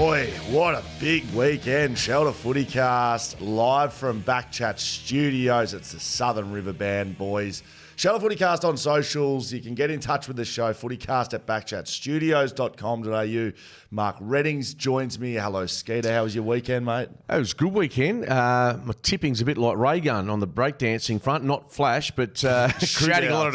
Boy, what a big weekend. Shelter FootyCast live from BackChat Studios. It's the Southern River Band, boys. Shelter FootyCast on socials. You can get in touch with the show, footycast at backchatstudios.com.au. Mark Reddings joins me. Hello, Skeeter. How was your weekend, mate? It was a good weekend. My tipping's a bit like ray gun on the breakdancing front, not flash, but creating a lot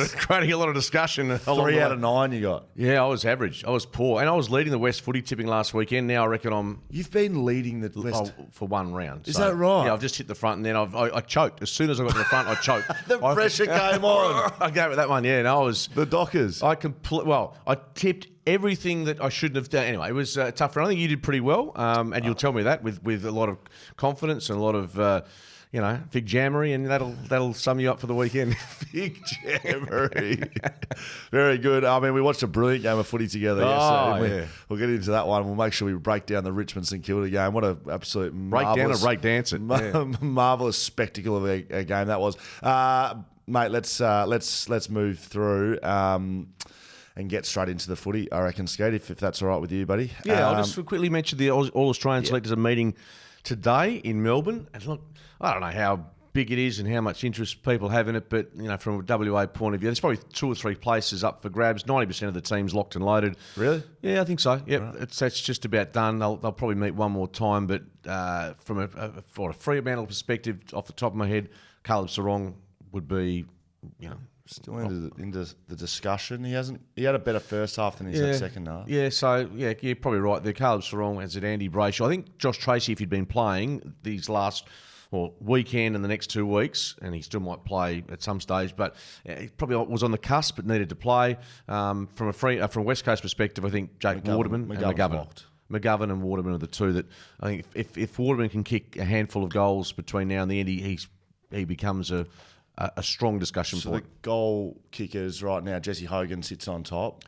of discussion. 3 out of 9 you got. Yeah, I was average. I was poor. And I was leading the West footy tipping last weekend. Now I reckon I'm... You've been leading the West... for one round. Is that right? Yeah, I've just hit the front and then I choked. As soon as I got to the front, I choked. The pressure came on. I gave it that one, yeah. No, I was... The Dockers. I tipped everything that I shouldn't have done. Anyway, it was a tough run. I think you did pretty well, and you'll tell me that with a lot of confidence and a lot of, big jammery, and that'll sum you up for the weekend. Big jammery. Very good. I mean, we watched a brilliant game of footy together yesterday. Yeah. We'll get into that one. We'll make sure we break down the Richmond St Kilda game. What an absolute marvellous... Break dance it. Marvellous spectacle of a game that was. Mate, let's move through and get straight into the footy, I reckon, Skate, if that's all right with you, buddy. Yeah, I'll just quickly mention the All-Australian selectors are meeting today in Melbourne. And look, I don't know how big it is and how much interest people have in it, but from a WA point of view, there's probably 2 or 3 places up for grabs. 90% of the team's locked and loaded. Really? Yeah, I think so. Yep, right. That's just about done. They'll probably meet one more time, but from a Fremantle perspective, off the top of my head, Caleb Sarong would be, still into the discussion. He had a better first half than his second half. Yeah, so you're probably right. The Caleb Sarong has it Andy Brayshaw. I think Josh Tracy, if he'd been playing these last weekend and the next 2 weeks, and he still might play at some stage, but he probably was on the cusp but needed to play. From a West Coast perspective, I think Jake Waterman and McGovern and Waterman are the two that I think if Waterman can kick a handful of goals between now and the end, he becomes a strong discussion point. So the goal kickers right now, Jesse Hogan sits on top.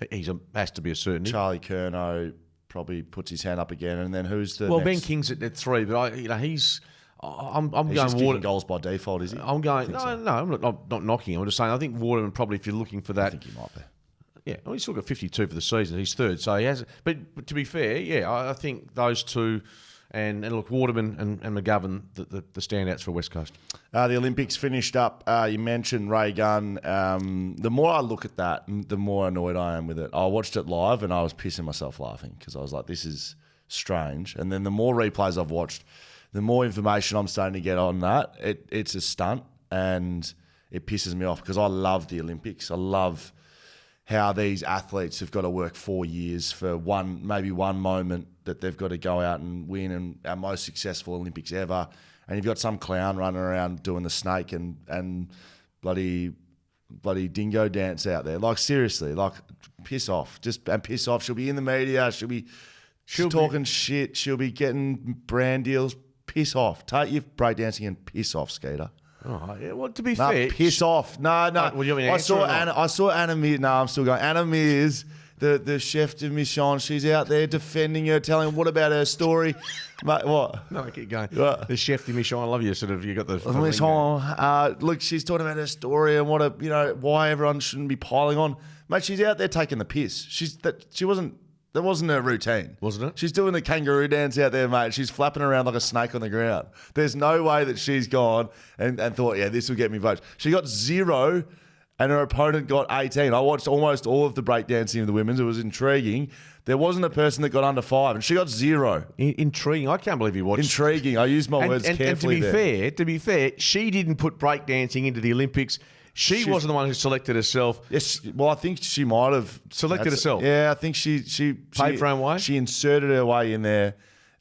Has to be a certainty. Charlie Curnow probably puts his hand up again, and then who's the next? Ben King's at 3, but he's going just Waterman goals by default, is he? I'm going I'm not knocking him. I'm just saying I think Waterman probably, if you're looking for that, I think he might be. Yeah, well, he's still got 52 for the season. He's third, so he has. But to be fair, I think those two. And look, Waterman and McGovern, the standouts for West Coast. The Olympics finished up. You mentioned Ray Gunn. The more I look at that, the more annoyed I am with it. I watched it live and I was pissing myself laughing because I was like, this is strange. And then the more replays I've watched, the more information I'm starting to get on that. It's a stunt and it pisses me off because I love the Olympics. I love how these athletes have got to work 4 years for maybe one moment that they've got to go out and win, and our most successful Olympics ever. And you've got some clown running around doing the snake and bloody dingo dance out there. Like, seriously, piss off. And piss off. She'll be in the media. She'll be talking shit. She'll be getting brand deals. Piss off. Take your breakdancing and piss off, Skeeter. Oh, yeah. Well, to be fair, piss off. No. Well, you want me to answer or not? I saw Anna Mears. No, I'm still going. Anna Mears, the chef de mission. She's out there defending her, telling what about her story, mate? What? No, keep going. What? The chef de mission. I love you. Sort of. You got the. Look, she's talking about her story and why everyone shouldn't be piling on. Mate, she's out there taking the piss. That wasn't her routine. Wasn't it? She's doing the kangaroo dance out there, mate. She's flapping around like a snake on the ground. There's no way that she's gone and thought, this will get me votes. She got 0 and her opponent got 18. I watched almost all of the breakdancing of the women's. It was intriguing. There wasn't a person that got under 5 and she got 0. Intriguing. I can't believe you watched. Intriguing. I used my words carefully and to be fair, she didn't put breakdancing into the Olympics. She wasn't the one who selected herself. Yes, well, I think she might have selected herself. Yeah, I think she paid for her own way. She inserted her way in there.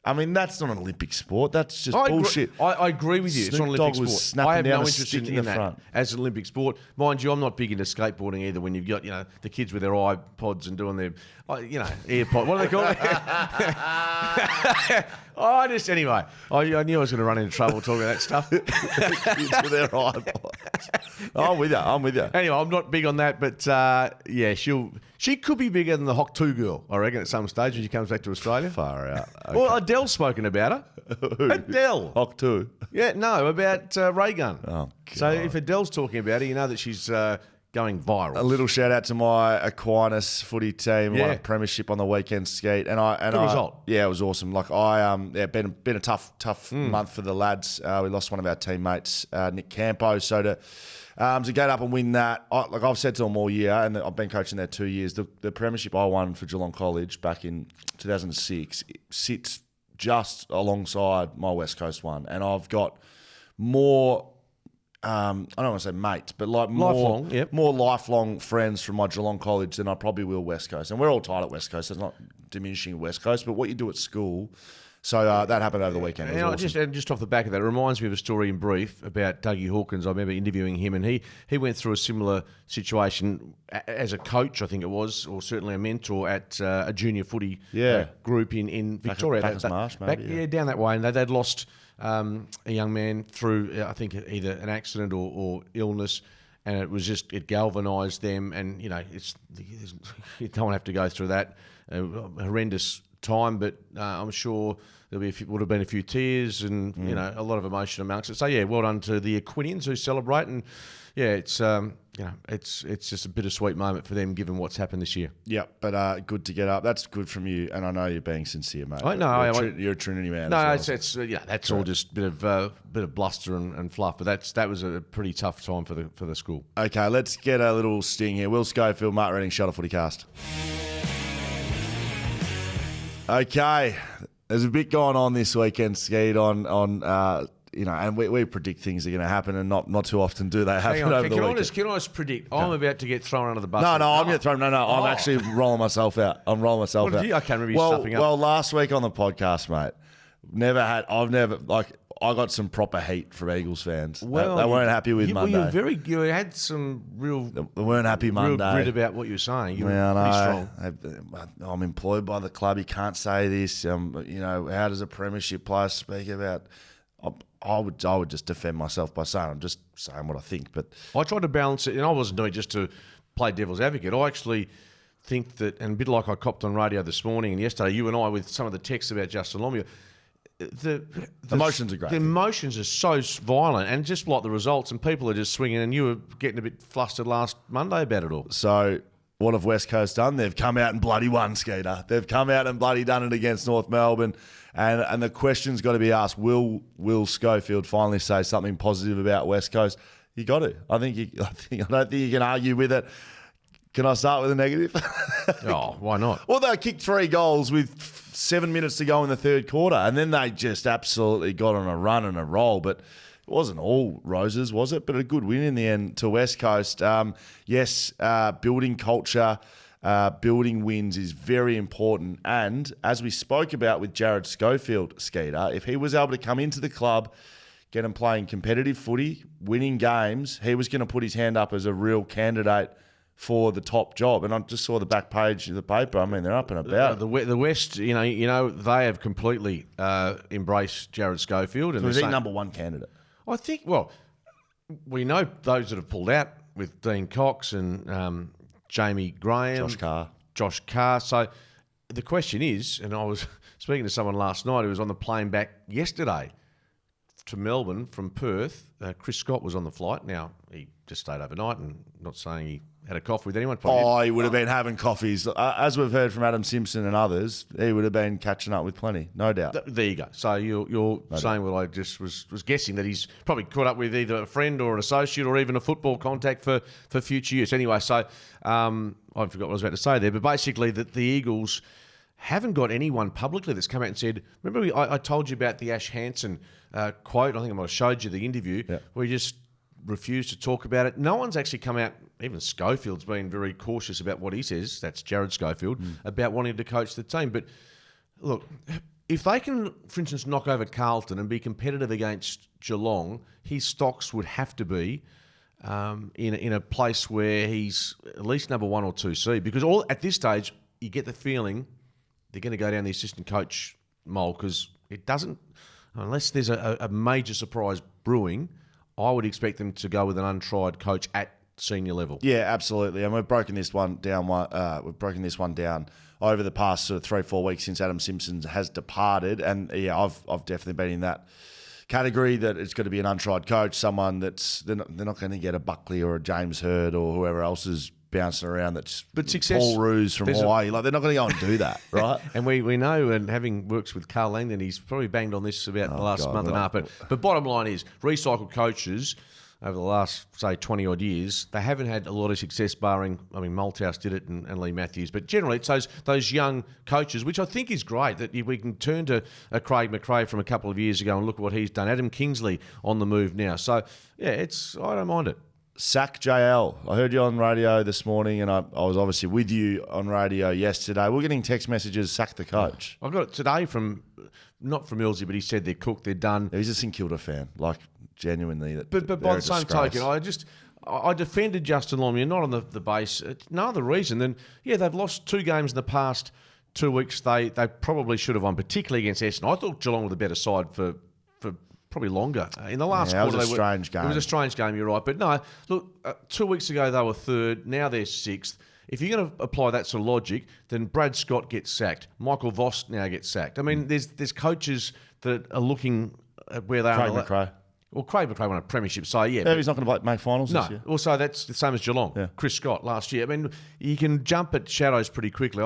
I mean, that's not an Olympic sport. That's just bullshit. I agree with you. It's not an Olympic sport. Snapping I have down no a interest stick in the that front. as an Olympic sport. Mind you, I'm not big into skateboarding either. When you've got the kids with their iPods and doing their AirPod. What do they call it? Anyway. I knew I was going to run into trouble talking about that stuff. Kids with their iPods. I'm with you. Anyway, I'm not big on that, but she could be bigger than the Hock 2 girl, I reckon, at some stage when she comes back to Australia. Far out. Okay. Well, Adele's spoken about her. Who? Adele. Hock 2. Yeah, no, about Ray Gunn. Oh, God. So if Adele's talking about her, you know that she's going viral. A little shout out to my Aquinas footy team, won a premiership on the weekend, Skeet, good result. Yeah, it was awesome. Like been a tough month for the lads. We lost one of our teammates, Nick Campo. So to get up and win that, I've said to them all year, and I've been coaching there 2 years. The premiership I won for Geelong College back in 2006 sits just alongside my West Coast one, and I've got more. I don't want to say mates, but like more lifelong friends from my Geelong College than I probably will West Coast. And we're all tight at West Coast. So it's not diminishing West Coast, but what you do at school. So that happened over the weekend. And awesome. just off the back of that, it reminds me of a story in brief about Dougie Hawkins. I remember interviewing him, and he went through a similar situation as a coach, I think it was, or certainly a mentor at a junior footy group in Victoria. Back Marsh, maybe. Down that way. And they'd lost a young man through, I think, either an accident or illness. And it galvanised them. And, you don't have to go through that horrendous time, but I'm sure would have been a few tears and a lot of emotion amongst it. So well done to the Aquinians who celebrate, and it's it's just a bittersweet moment for them given what's happened this year. Yeah, but good to get up. That's good from you, and I know you're being sincere, mate. You're a Trinity man. No, as well. it's that's all just bit of bluster and fluff. But that was a pretty tough time for the school. Okay, let's get a little sting here. Will Schofield, Mark Reading, Shuttle FootyCast. Okay, there's a bit going on this weekend, Skeet, on and we predict things are going to happen, and not too often do they happen over the weekend. Can I just predict? I'm about to get thrown under the bus. No, I'm getting thrown. No, I'm actually rolling myself out. I'm rolling myself out. I can't remember you stuffing up. Well, last week on the podcast, mate, I got some proper heat from Eagles fans. Well, they weren't happy with Monday. You had some real. They weren't happy Monday. Real grit about what you were saying. You were pretty strong. I'm employed by the club. You can't say this. How does a premiership player speak about? I would just defend myself by saying I'm just saying what I think. But I tried to balance it, and I wasn't doing it just to play devil's advocate. I actually think that, and a bit like I copped on radio this morning and yesterday, you and I with some of the texts about Justin Lomia. The emotions are great. The emotions are so violent, and just like the results, and people are just swinging. And you were getting a bit flustered last Monday about it all. So what have West Coast done? They've come out and bloody won, Skeeter. They've come out and bloody done it against North Melbourne. And the question's got to be asked: Will Schofield finally say something positive about West Coast? You got to. I don't think you can argue with it. Can I start with a negative? Why not? Well, they kicked 3 goals with 7 minutes to go in the third quarter, and then they just absolutely got on a run and a roll. But it wasn't all roses, was it? But a good win in the end to West Coast. Building culture, building wins is very important. And as we spoke about with Jared Schofield, Skeeter, if he was able to come into the club, get him playing competitive footy, winning games, he was going to put his hand up as a real candidate for the top job. And I just saw the back page of the paper. I mean, they're up and about. The West, they have completely embraced Jared Schofield. And so is he number one candidate? I think, we know those that have pulled out with Dean Cox and Jamie Graham. Josh Carr. So the question is, and I was speaking to someone last night who was on the plane back yesterday to Melbourne from Perth. Chris Scott was on the flight. Now, he just stayed overnight, and not saying he had a coffee with anyone. He would have been having coffees. As we've heard from Adam Simpson and others, he would have been catching up with plenty, no doubt. There you go. So you're saying what I just was guessing, that he's probably caught up with either a friend or an associate or even a football contact for future use. Anyway, so I forgot what I was about to say there, but basically that the Eagles haven't got anyone publicly that's come out and said, remember I told you about the Ash Hansen quote, I think I might have showed you the interview, where he just refused to talk about it. No one's actually come out, even Schofield's been very cautious about what he says, that's Jared Schofield, about wanting to coach the team. But look, if they can, for instance, knock over Carlton and be competitive against Geelong, his stocks would have to be in a place where he's at least number 1 or 2 seed, because at this stage, you get the feeling they're going to go down the assistant coach mould, because it doesn't, unless there's a major surprise brewing, I would expect them to go with an untried coach at senior level. Yeah, absolutely. And we've broken this one down. Over the past sort of 3-4 weeks since Adam Simpson has departed, and I've definitely been in that category that it's got to be an untried coach, someone that's they're not going to get a Buckley or a James Hird or whoever else is bouncing around. That's Paul Roos from Hawaii. Like they're not going to go and do that, right? And we know, and having works with Carl Langdon, he's probably banged on this about the last month and a half. But bottom line is, recycled coaches over the last, say, 20-odd years, they haven't had a lot of success barring, Malthouse did it and Lee Matthews. But generally, it's those young coaches, which I think is great, that we can turn to a Craig McRae from a couple of years ago and look at what he's done. Adam Kingsley on the move now. So, yeah, I don't mind it. Sack JL. I heard you on radio this morning, and I was obviously with you on radio yesterday. We're getting text messages, sack the coach. I got it today not from Ilsey, but he said they're cooked, they're done. He's a St Kilda fan, genuinely. But by the same token, I defended Justin Longmuir, not on the base. No other reason than, they've lost 2 games in the past 2 weeks. They probably should have won, particularly against Essendon. I thought Geelong were the better side for probably longer. In the last quarter, it was a strange game. It was a strange game, you're right. But no, look, 2 weeks ago they were 3rd, now they're 6th. If you're going to apply that sort of logic, then Brad Scott gets sacked. Michael Voss now gets sacked. There's coaches that are looking at where they are. Craig McRae. Well, Craig McRae won a premiership, so yeah. He's not going to make finals this year. Also, that's the same as Geelong. Yeah. Chris Scott last year. You can jump at shadows pretty quickly.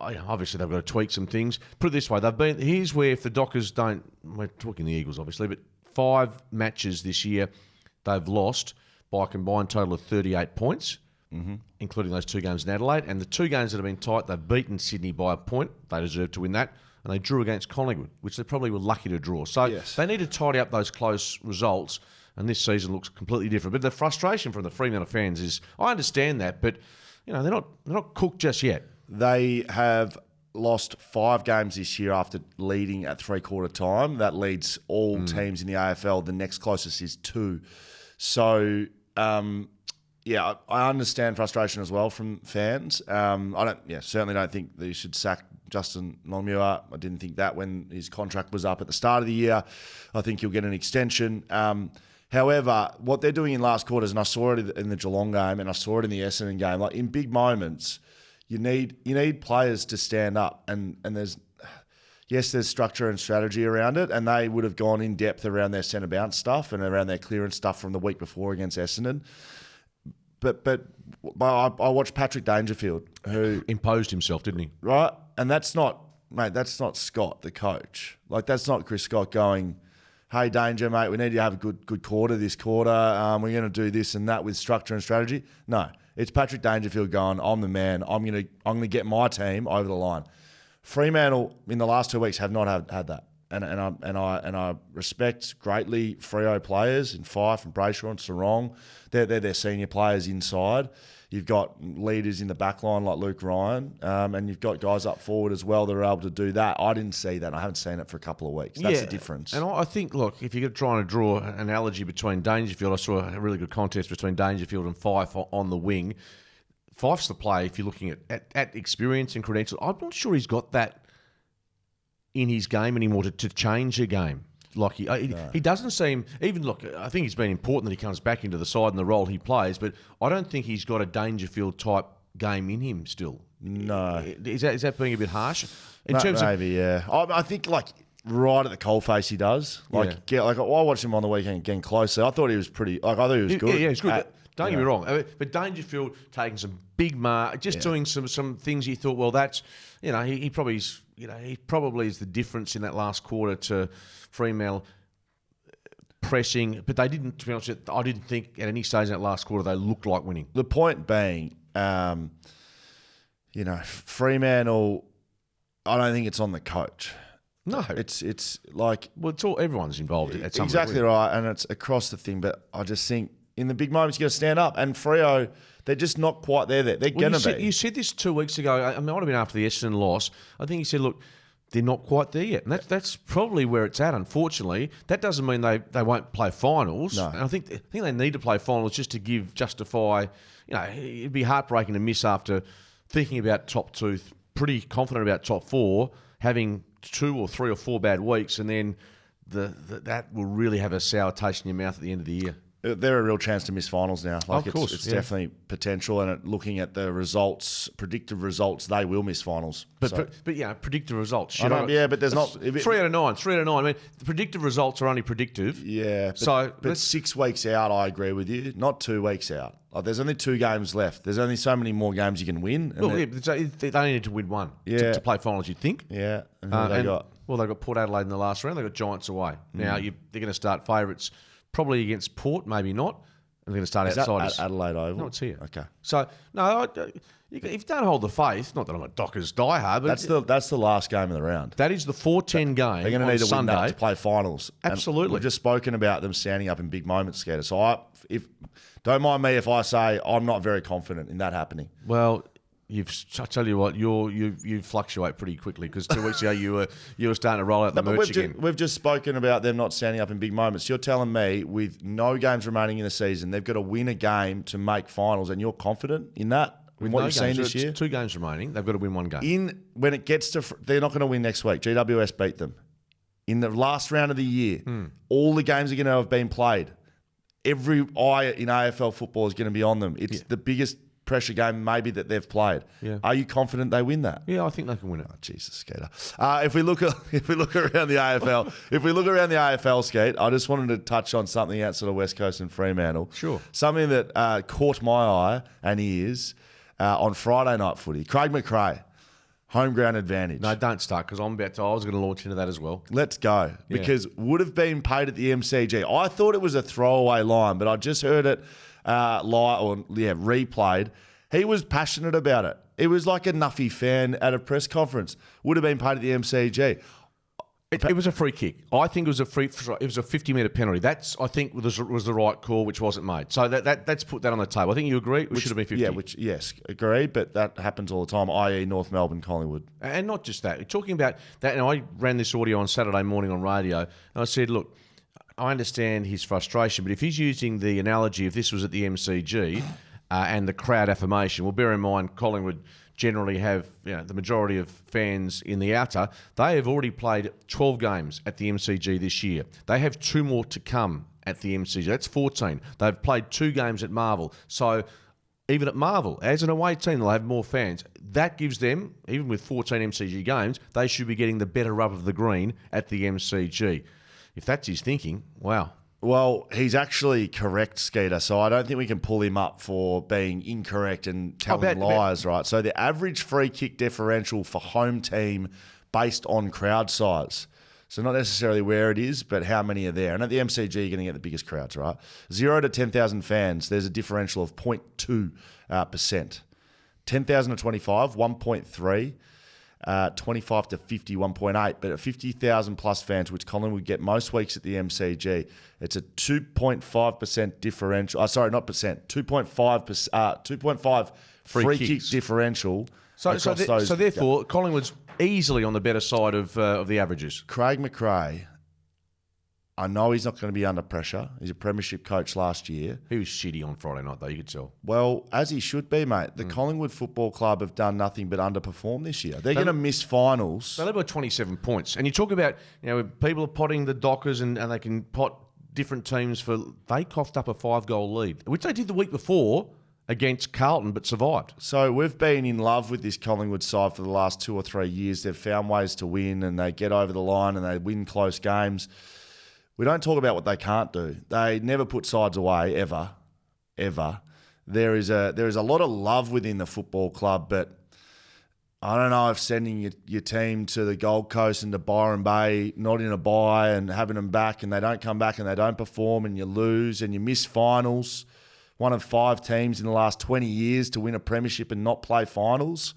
Obviously, they've got to tweak some things. Put it this way, here's where if the Dockers don't, we're talking the Eagles obviously, but 5 matches this year they've lost by a combined total of 38 points, including those 2 games in Adelaide. And the 2 games that have been tight, they've beaten Sydney by a point. They deserve to win that. And they drew against Collingwood, which they probably were lucky to draw. So they need to tidy up those close results, and this season looks completely different. But the frustration from the Fremantle fans is, I understand that, but they're not cooked just yet. They have lost 5 games this year after leading at 3/4 time. That leads all teams in the AFL. The next closest is 2. So, I understand frustration as well from fans. I certainly don't think that you should sack Justin Longmuir. I didn't think that when his contract was up at the start of the year. I think he'll get an extension. However, what they're doing in last quarters, and I saw it in the Geelong game and I saw it in the Essendon game, like in big moments, you need players to stand up, and there's structure and strategy around it, and they would have gone in depth around their centre bounce stuff and around their clearance stuff from the week before against Essendon. But I watched Patrick Dangerfield, who imposed himself, didn't he? Right, and that's not Scott, the coach. Like that's not Chris Scott going, "Hey Danger, mate, we need to have a good quarter this quarter. We're going to do this and that with structure and strategy." No, it's Patrick Dangerfield going, "I'm the man. I'm going to get my team over the line." Fremantle in the last 2 weeks have not had that, and I respect greatly Freo players in Fife and Brayshaw and Sarong. They're their senior players inside. You've got leaders in the back line like Luke Ryan, and you've got guys up forward as well that are able to do that. I didn't see that. I haven't seen it for a couple of weeks. That's the difference. And I think, look, if you're trying to draw an analogy between Dangerfield, I saw a really good contest between Dangerfield and Fife on the wing. Fife's the play if you're looking at experience and credentials. I'm not sure he's got that in his game anymore to change a game. Like he doesn't seem, even look, I think it's been important that he comes back into the side and the role he plays, but I don't think he's got a Dangerfield type game in him still. No. Is that being a bit harsh? Maybe. I think right at the coalface he does. I watched him on the weekend getting closer. I thought he was pretty, I thought he was good. Yeah, he's good. Don't get me wrong, but Dangerfield taking some big mark, doing some things you thought, well, that's, he probably is the difference in that last quarter to Fremantle pressing, but they didn't, to be honest, I didn't think at any stage in that last quarter they looked like winning. The point being, Fremantle, I don't think it's on the coach. No, it's like, well, it's all, everyone's involved at some exactly degree. Right, and it's across the thing. But I just think in the big moments you got to stand up, and Freo, they're just not quite there. They're going to be. You said this 2 weeks ago. I might have been after the Essendon loss. I think you said, look, they're not quite there yet, and that's probably where it's at. Unfortunately, that doesn't mean they won't play finals. No. And I think they need to play finals just to justify. It'd be heartbreaking to miss after thinking about top 2, pretty confident about top 4, having 2 or 3 or 4 bad weeks, and then that will really have a sour taste in your mouth at the end of the year. they're a real chance to miss finals now. Like Of course, it's yeah. definitely potential, and looking at the results, predictive results, they will miss finals. But yeah, predictive results. I know, yeah, but there's not 3 out of 9. 3 out of 9. I mean, the predictive results are only predictive. Yeah, but 6 weeks out, I agree with you. Not 2 weeks out. Like, there's only 2 games left. There's only so many more games you can win. Well, they only need to win one to play finals, you'd think. Yeah, and who they got? Well, they've got Port Adelaide in the last round. They've got Giants away. Now, they're going to start favourites probably against Port, maybe not. And they're going to start outsiders. At Adelaide Oval? No, it's here. Okay. So, no, if you don't hold the faith, not that I'm a Dockers diehard, but that's the last game of the round. that is the 4-10 game They're going to need to Sunday. win that to play finals. Absolutely. And we've just spoken about them standing up in big moments, Skater. So don't mind me if I say I'm not very confident in that happening. Well, I tell you what, you fluctuate pretty quickly because 2 weeks ago you were starting to roll out the merch again. We've just spoken about them not standing up in big moments. You're telling me with no games remaining in the season, they've got to win a game to make finals, and you're confident in that? With what you've seen this year? 2 games remaining. They've got to win one game. When it gets to, they're not going to win next week. GWS beat them. In the last round of the year, all the games are going to have been played. Every eye in AFL football is going to be on them. It's the biggest pressure game maybe that they've played. Yeah. Are you confident they win that? Yeah, I think they can win it. Oh, Jesus, Skater. If we look around the AFL, Skate, I just wanted to touch on something outside of West Coast and Fremantle. Sure. Something that caught my eye and ears on Friday night footy. Craig McRae, home ground advantage. No, don't start because I was going to launch into that as well. Let's go. Because would have been paid at the MCG. I thought it was a throwaway line, but I just heard it replayed. He was passionate about it. It was like a Nuffy fan at a press conference. Would have been paid at the MCG. It was a free kick. I think it was a 50-metre penalty. That's, I think, was the right call, which wasn't made. So that's put that on the table. I think you agree. It should have been 50. Yeah, yes, agreed. But that happens all the time, i.e. North Melbourne, Collingwood. And not just that. Talking about that, and I ran this audio on Saturday morning on radio, and I said, look, I understand his frustration, but if he's using the analogy, if this was at the MCG and the crowd affirmation, well, bear in mind, Collingwood generally have the majority of fans in the outer. They have already played 12 games at the MCG this year. They have 2 more to come at the MCG. That's 14. They've played 2 games at Marvel. So even at Marvel, as an away team, they'll have more fans. That gives them, even with 14 MCG games, they should be getting the better rub of the green at the MCG. If that's his thinking, wow. Well, he's actually correct, Skeeter, so I don't think we can pull him up for being incorrect and telling lies, right? So the average free kick differential for home team based on crowd size. So not necessarily where it is, but how many are there. And at the MCG, you're going to get the biggest crowds, right? 0 to 10,000 fans, there's a differential of 0.2%. 10,000 to 25, 1.3. 25 to 50, 1.8. But at 50,000 plus fans, which Colin would get most weeks at the MCG, it's a 2.5% differential. 2.5 free kick differential. So therefore, Collingwood's easily on the better side of the averages. Craig McRae, I know he's not going to be under pressure. He's a premiership coach last year. He was shitty on Friday night, though, you could tell. Well, as he should be, mate. The Collingwood Football Club have done nothing but underperform this year. They're going to miss finals. They led by 27 points. And you talk about, people are potting the Dockers and they can pot different teams for... They coughed up a 5-goal lead, which they did the week before against Carlton, but survived. So we've been in love with this Collingwood side for the last 2 or 3 years. They've found ways to win and they get over the line and they win close games. We don't talk about what they can't do. They never put sides away, ever. There is a lot of love within the football club, but I don't know if sending your team to the Gold Coast and to Byron Bay, not in a bye, and having them back and they don't come back and they don't perform and you lose and you miss finals. One of 5 teams in the last 20 years to win a premiership and not play finals.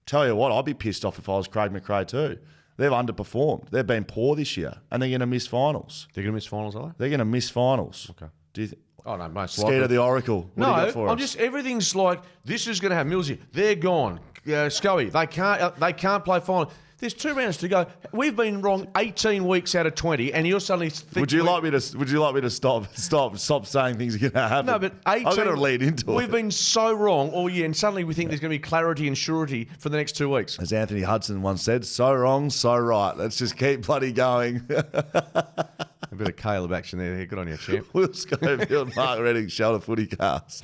Tell you what, I'd be pissed off if I was Craig McRae too. They've underperformed. They've been poor this year, and they're going to miss finals. They're going to miss finals, are they? They're going to miss finals. Okay. Do you think? Oh no, most Scared likely. of the Oracle. What do you got for us? Everything's like this is going to happen. Millsy, they're gone. Scully, they can't play final. There's 2 rounds to go. We've been wrong 18 weeks out of 20, and you're suddenly thinking... Would you like me to stop saying things are going to happen? No, but 18... I'm going to lead into it. We've been so wrong all year, and suddenly we think there's going to be clarity and surety for the next 2 weeks. As Anthony Hudson once said, so wrong, so right. Let's just keep bloody going. A bit of Caleb action there. Good on you, champ. Will Schofield, Mark Redding, Shelter FootyCast.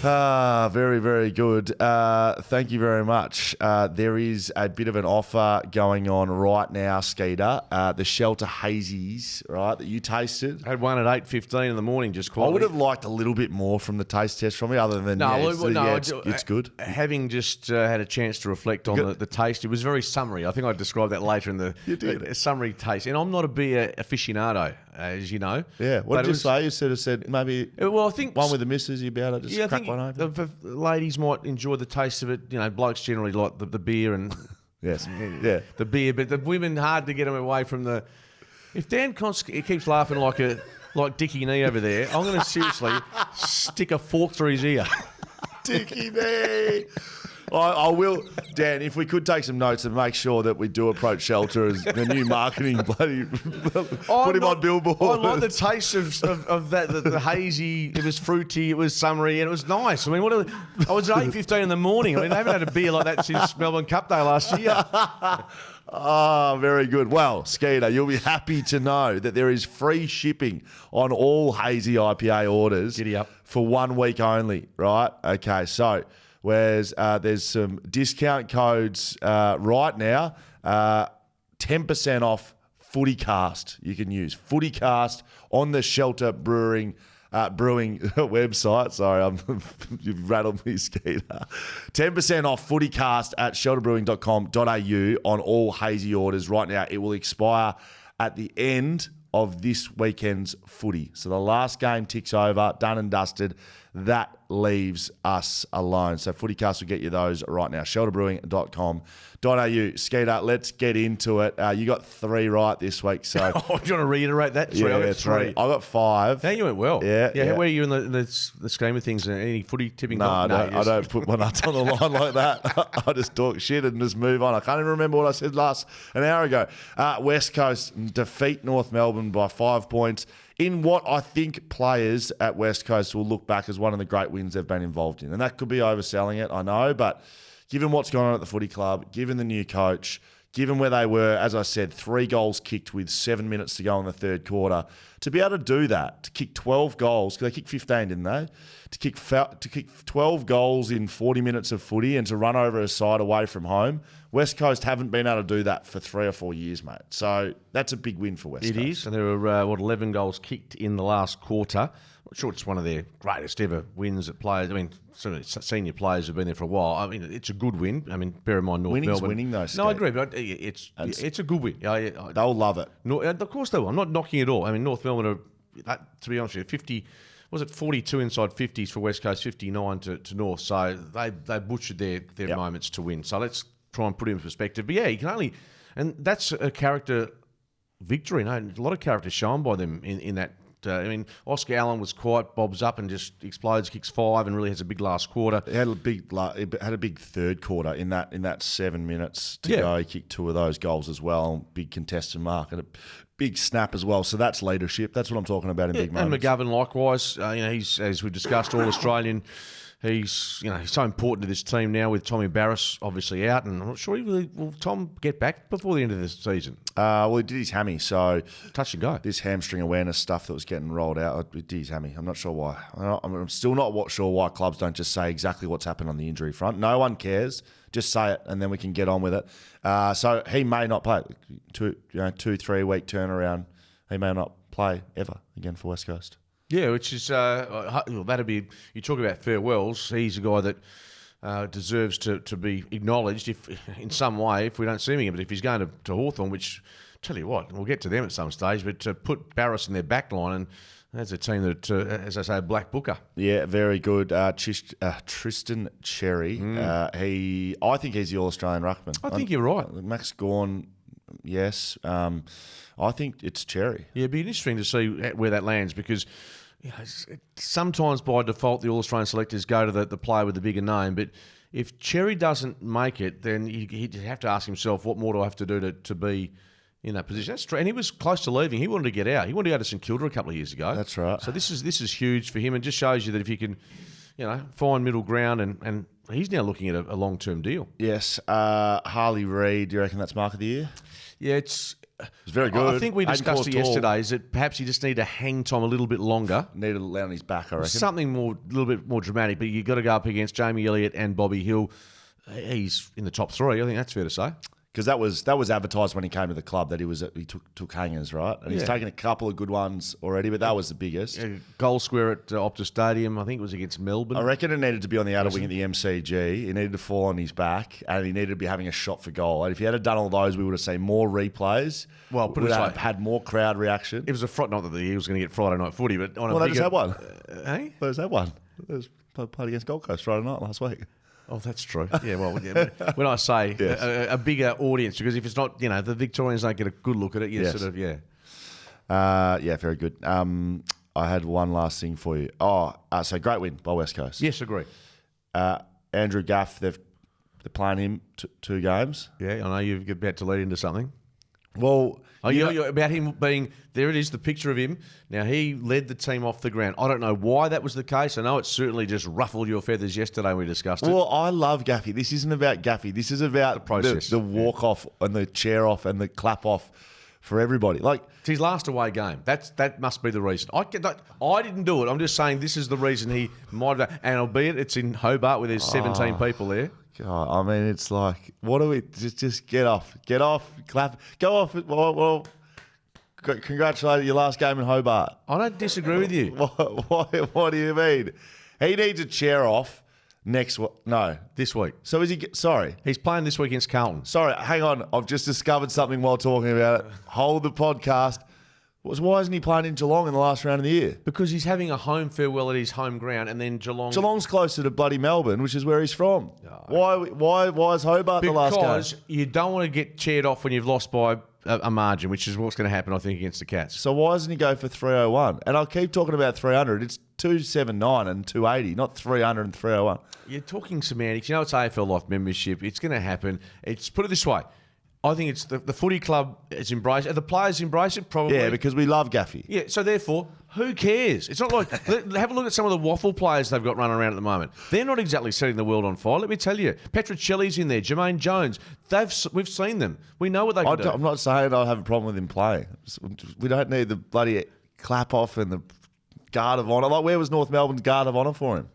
Very, very good. Thank you very much. There is a bit of an offer going on right now, Skeeter. The Shelter Hazies, right, that you tasted. I had one at 8:15 in the morning, just I quietly. would have liked a little bit more from the taste test from you, other than it's good. Having just had a chance to reflect on the taste, it was very summary. I think I described that later in the summary taste. And I'm not a beer aficionado, as you know. Yeah. What did you say? You said maybe. Well, I think one with the missus, you'd be able to just crack one open. The ladies might enjoy the taste of it. You know, blokes generally like the beer and yes, yeah, the beer, but the women hard to get them away from the. If Dan keeps laughing like Dickie Knee over there, I'm going to seriously stick a fork through his ear. Dickie Knee. I will, Dan, if we could take some notes and make sure that we do approach Shelter as the new marketing bloody put him on billboard. I like the taste of that, the hazy, it was fruity, it was summery, and it was nice. I mean, I was at 8:15 in the morning. I mean, they haven't had a beer like that since Melbourne Cup Day last year. Oh, very good. Well, Skeeter, you'll be happy to know that there is free shipping on all Hazy IPA orders. Giddy up. For 1 week only, right? Okay, so whereas there's some discount codes right now, 10% off FootyCast you can use. FootyCast on the Shelter Brewing website. Sorry, you've rattled me, Skeeter. 10% off FootyCast at shelterbrewing.com.au on all Hazy orders right now. It will expire at the end of this weekend's footy. So the last game ticks over, done and dusted. That leaves us alone. So FootyCast will get you those right now. shelterbrewing.com.au. Skeeter, let's get into it. You got 3 right this week. So do you want to reiterate that? 3. Yeah, I got 3. I got 5. Now you went well. Yeah. Where are you in the scheme of things? Any footy tipping? No, I don't put my nuts on the line like that. I just talk shit and just move on. I can't even remember what I said an hour ago. West Coast defeat North Melbourne by 5 points in what I think players at West Coast will look back as one of the great wins they've been involved in. And that could be overselling it, I know, but given what's going on at the footy club, given the new coach, given where they were, as I said, 3 goals kicked with 7 minutes to go in the third quarter, to be able to do that, to kick 12 goals, because they kicked 15, didn't they? To kick 12 goals in 40 minutes of footy and to run over a side away from home, West Coast haven't been able to do that for 3 or 4 years, mate. So that's a big win for West Coast. It is. And there were, 11 goals kicked in the last quarter. I'm not sure it's one of their greatest ever wins at players. I mean, certainly senior players have been there for a while. I mean, it's a good win. I mean, bear in mind North Winning's Melbourne. winning, though, No, I agree, but it's a good win. They'll love it. No, of course they will. I'm not knocking it all. I mean, North Melbourne are, to be honest with you, 42 inside 50s for West Coast, 59 to North. So they butchered their moments to win. So let's try and put it in perspective. But yeah, you can only, and that's a character victory. No, a lot of character shown by them in that. I mean, Oscar Allen was quiet, bobs up and just explodes, kicks 5, and really has a big last quarter. It had a big third quarter in that 7 minutes to go. He kicked 2 of those goals as well. Big contested mark and a big snap as well. So that's leadership. That's what I'm talking about in big moments. And McGovern likewise. He's, as we've discussed, all Australian. He's so important to this team now with Tommy Barras obviously out, and I'm not sure will Tom get back before the end of the season. Well, he did his hammy, so touch and go. This hamstring awareness stuff that was getting rolled out, he did his hammy. I'm not sure why. I'm still not sure why clubs don't just say exactly what's happened on the injury front. No one cares. Just say it, and then we can get on with it. So he may not play. 2-3 week turnaround. He may not play ever again for West Coast. Yeah, which is that'd be. You talk about farewells. He's a guy that deserves to be acknowledged if in some way if we don't see him again. But if he's going to Hawthorn, which tell you what, we'll get to them at some stage. But to put Barras in their back line, and that's a team that, as I say, black booker. Yeah, very good. Tristan Cherry. I think he's the All-Australian ruckman. I think you're right. Max Gawn, yes. I think it's Cherry. Yeah, it'd be interesting to see where that lands because sometimes by default the All-Australian selectors go to the player with the bigger name, but if Cherry doesn't make it, then he'd have to ask himself, what more do I have to do to be in that position? That's true. And he was close to leaving. He wanted to get out. He wanted to go to St Kilda a couple of years ago. That's right. So this is huge for him and just shows you that if you can fine middle ground, and he's now looking at a long-term deal. Yes. Harley Reid, do you reckon that's mark of the year? Yeah, it's very good. I think we discussed it yesterday. Is that perhaps he just need to hang time a little bit longer? Needed to lay on his back, I reckon. Something a little bit more dramatic. But you've got to go up against Jamie Elliott and Bobby Hill. He's in the top 3. I think that's fair to say. Because that was advertised when he came to the club that he took hangers, right? And he's taken a couple of good ones already, but that was the biggest. Goal square at Optus Stadium, I think it was against Melbourne. I reckon it needed to be on the outer wing at the MCG. He needed to fall on his back, and he needed to be having a shot for goal. And if he had done all those, we would have seen more replays. Well, put it this way, had more crowd reaction. It was not that he was going to get Friday night footy, but on they just had one. Hey, they just had one. They was played against Gold Coast Friday night last week. Oh, that's true. Yeah, well, when I say a bigger audience, because if it's not, the Victorians don't get a good look at it, yes. sort of, yeah. Very good. I had one last thing for you. So great win by West Coast. Yes, agree. Andrew Gaff, they're playing him 2 games. Yeah, I know you're about to lead into something. Well, you're about him being, there it is, the picture of him. Now, he led the team off the ground. I don't know why that was the case. I know it certainly just ruffled your feathers yesterday when we discussed it. Well, I love Gaffy. This isn't about Gaffy. This is about the process. The walk-off and the chair-off and the clap-off for everybody. It's his last away game. That must be the reason. I didn't do it. I'm just saying this is the reason he might have. And albeit it's in Hobart where there's 17 people there. God, I mean, it's like, what do we just get off, clap, go off. Well, congratulations, your last game in Hobart. I don't disagree with you. What do you mean? He needs a chair off this week. So is he? Sorry, he's playing this week against Carlton. Sorry, hang on. I've just discovered something while talking about it. Hold the podcast. Why isn't he playing in Geelong in the last round of the year? Because he's having a home farewell at his home ground, and then Geelong's closer to bloody Melbourne, which is where he's from. Why is Hobart the last game? Because you don't want to get cheered off when you've lost by a margin, which is what's going to happen, I think, against the Cats. So why doesn't he go for 301? And I'll keep talking about 300. It's 279 and 280, not 300 and 301. You're talking semantics. It's AFL Life membership. It's going to happen. Put it this way. I think it's the footy club has embraced it. The players embrace it, probably. Yeah, because we love Gaffy. Yeah, so therefore, who cares? It's not like... have a look at some of the waffle players they've got running around at the moment. They're not exactly setting the world on fire, let me tell you. Petrocelli's in there, Jermaine Jones. We've seen them. We know what they can do. I'm not saying I have a problem with him playing. We don't need the bloody clap off and the guard of honour. Like, where was North Melbourne's guard of honour for him?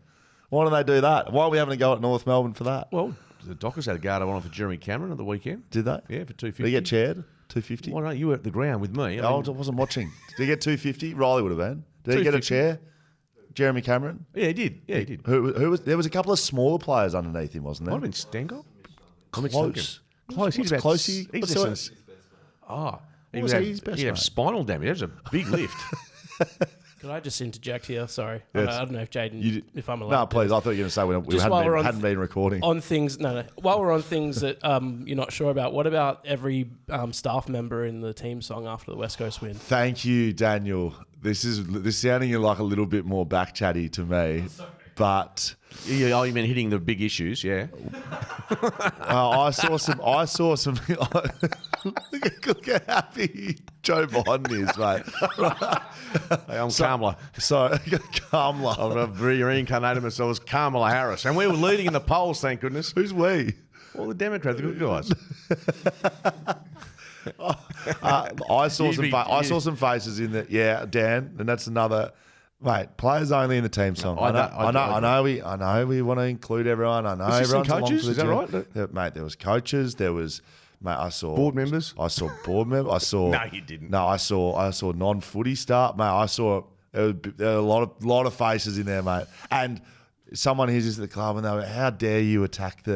Why don't they do that? Why are we having to go at North Melbourne for that? Well... The Dockers had a guard of honour for Jeremy Cameron at the weekend. Did they? Yeah, for 250. Did he get chaired? 250? Why don't you were at the ground with me? I wasn't watching. Did he get 250? Riley would have been. Did he get a chair? Jeremy Cameron? Yeah, he did. Yeah, he did. Who was? There was a couple of smaller players underneath him, wasn't there? Might have been Stengel. Close. He's about close. He's his best He had spinal damage. That was a big lift. Could I just interject here? Sorry. Yes. I don't know if Jaden, if I'm allowed. No, please. I thought you were going to say we hadn't been recording. On things, no. While we're on things that you're not sure about, what about every staff member in the team song after the West Coast win? Thank you, Daniel. This is sounding like a little bit more back-chatty to me. But you mean hitting the big issues, yeah? I saw some. Look how happy Joe Biden is, mate. Hey, I'm Kamala. So Kamala. I've reincarnated myself as Kamala Harris, and we were leading in the polls. Thank goodness. Who's we? All the Democrats, the good guys. I saw some faces in the Dan, and that's another. Mate, players only in the team song. I know we want to include everyone. I know everyone's along for the Is that right? Yeah, mate, there was coaches. There was, mate, I saw board members. I saw board members. I saw no, you didn't. No, I saw non-footy staff. Mate, I saw there were a lot of faces in there, mate. And someone who's just at the club and they were, how dare you attack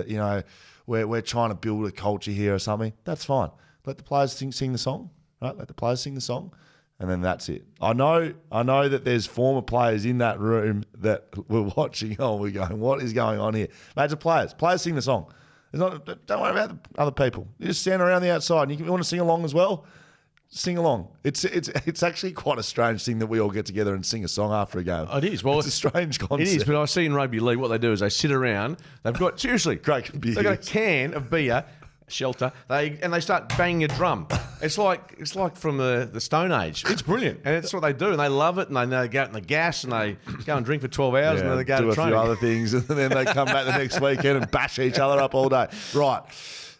we're trying to build a culture here or something. That's fine. Let the players sing the song, right? Let the players sing the song. And then that's it. I know that there's former players in that room that were watching. Oh, we're going, what is going on here? Imagine players sing the song. Don't worry about the other people. You just stand around the outside. And you want to sing along as well? Sing along. It's actually quite a strange thing that we all get together and sing a song after a game. It is. Well, it's a strange concept. It is, but I see in rugby league what they do is they sit around. They've got, seriously, great beers. They've got a can of beer, shelter, and they start banging a drum. It's like from the Stone Age. It's brilliant, and it's what they do, and they love it, and they go out in the gas, and they go and drink for 12 hours, and then they go do to a training. few other things, and then they come back the next weekend and bash each other up all day. Right.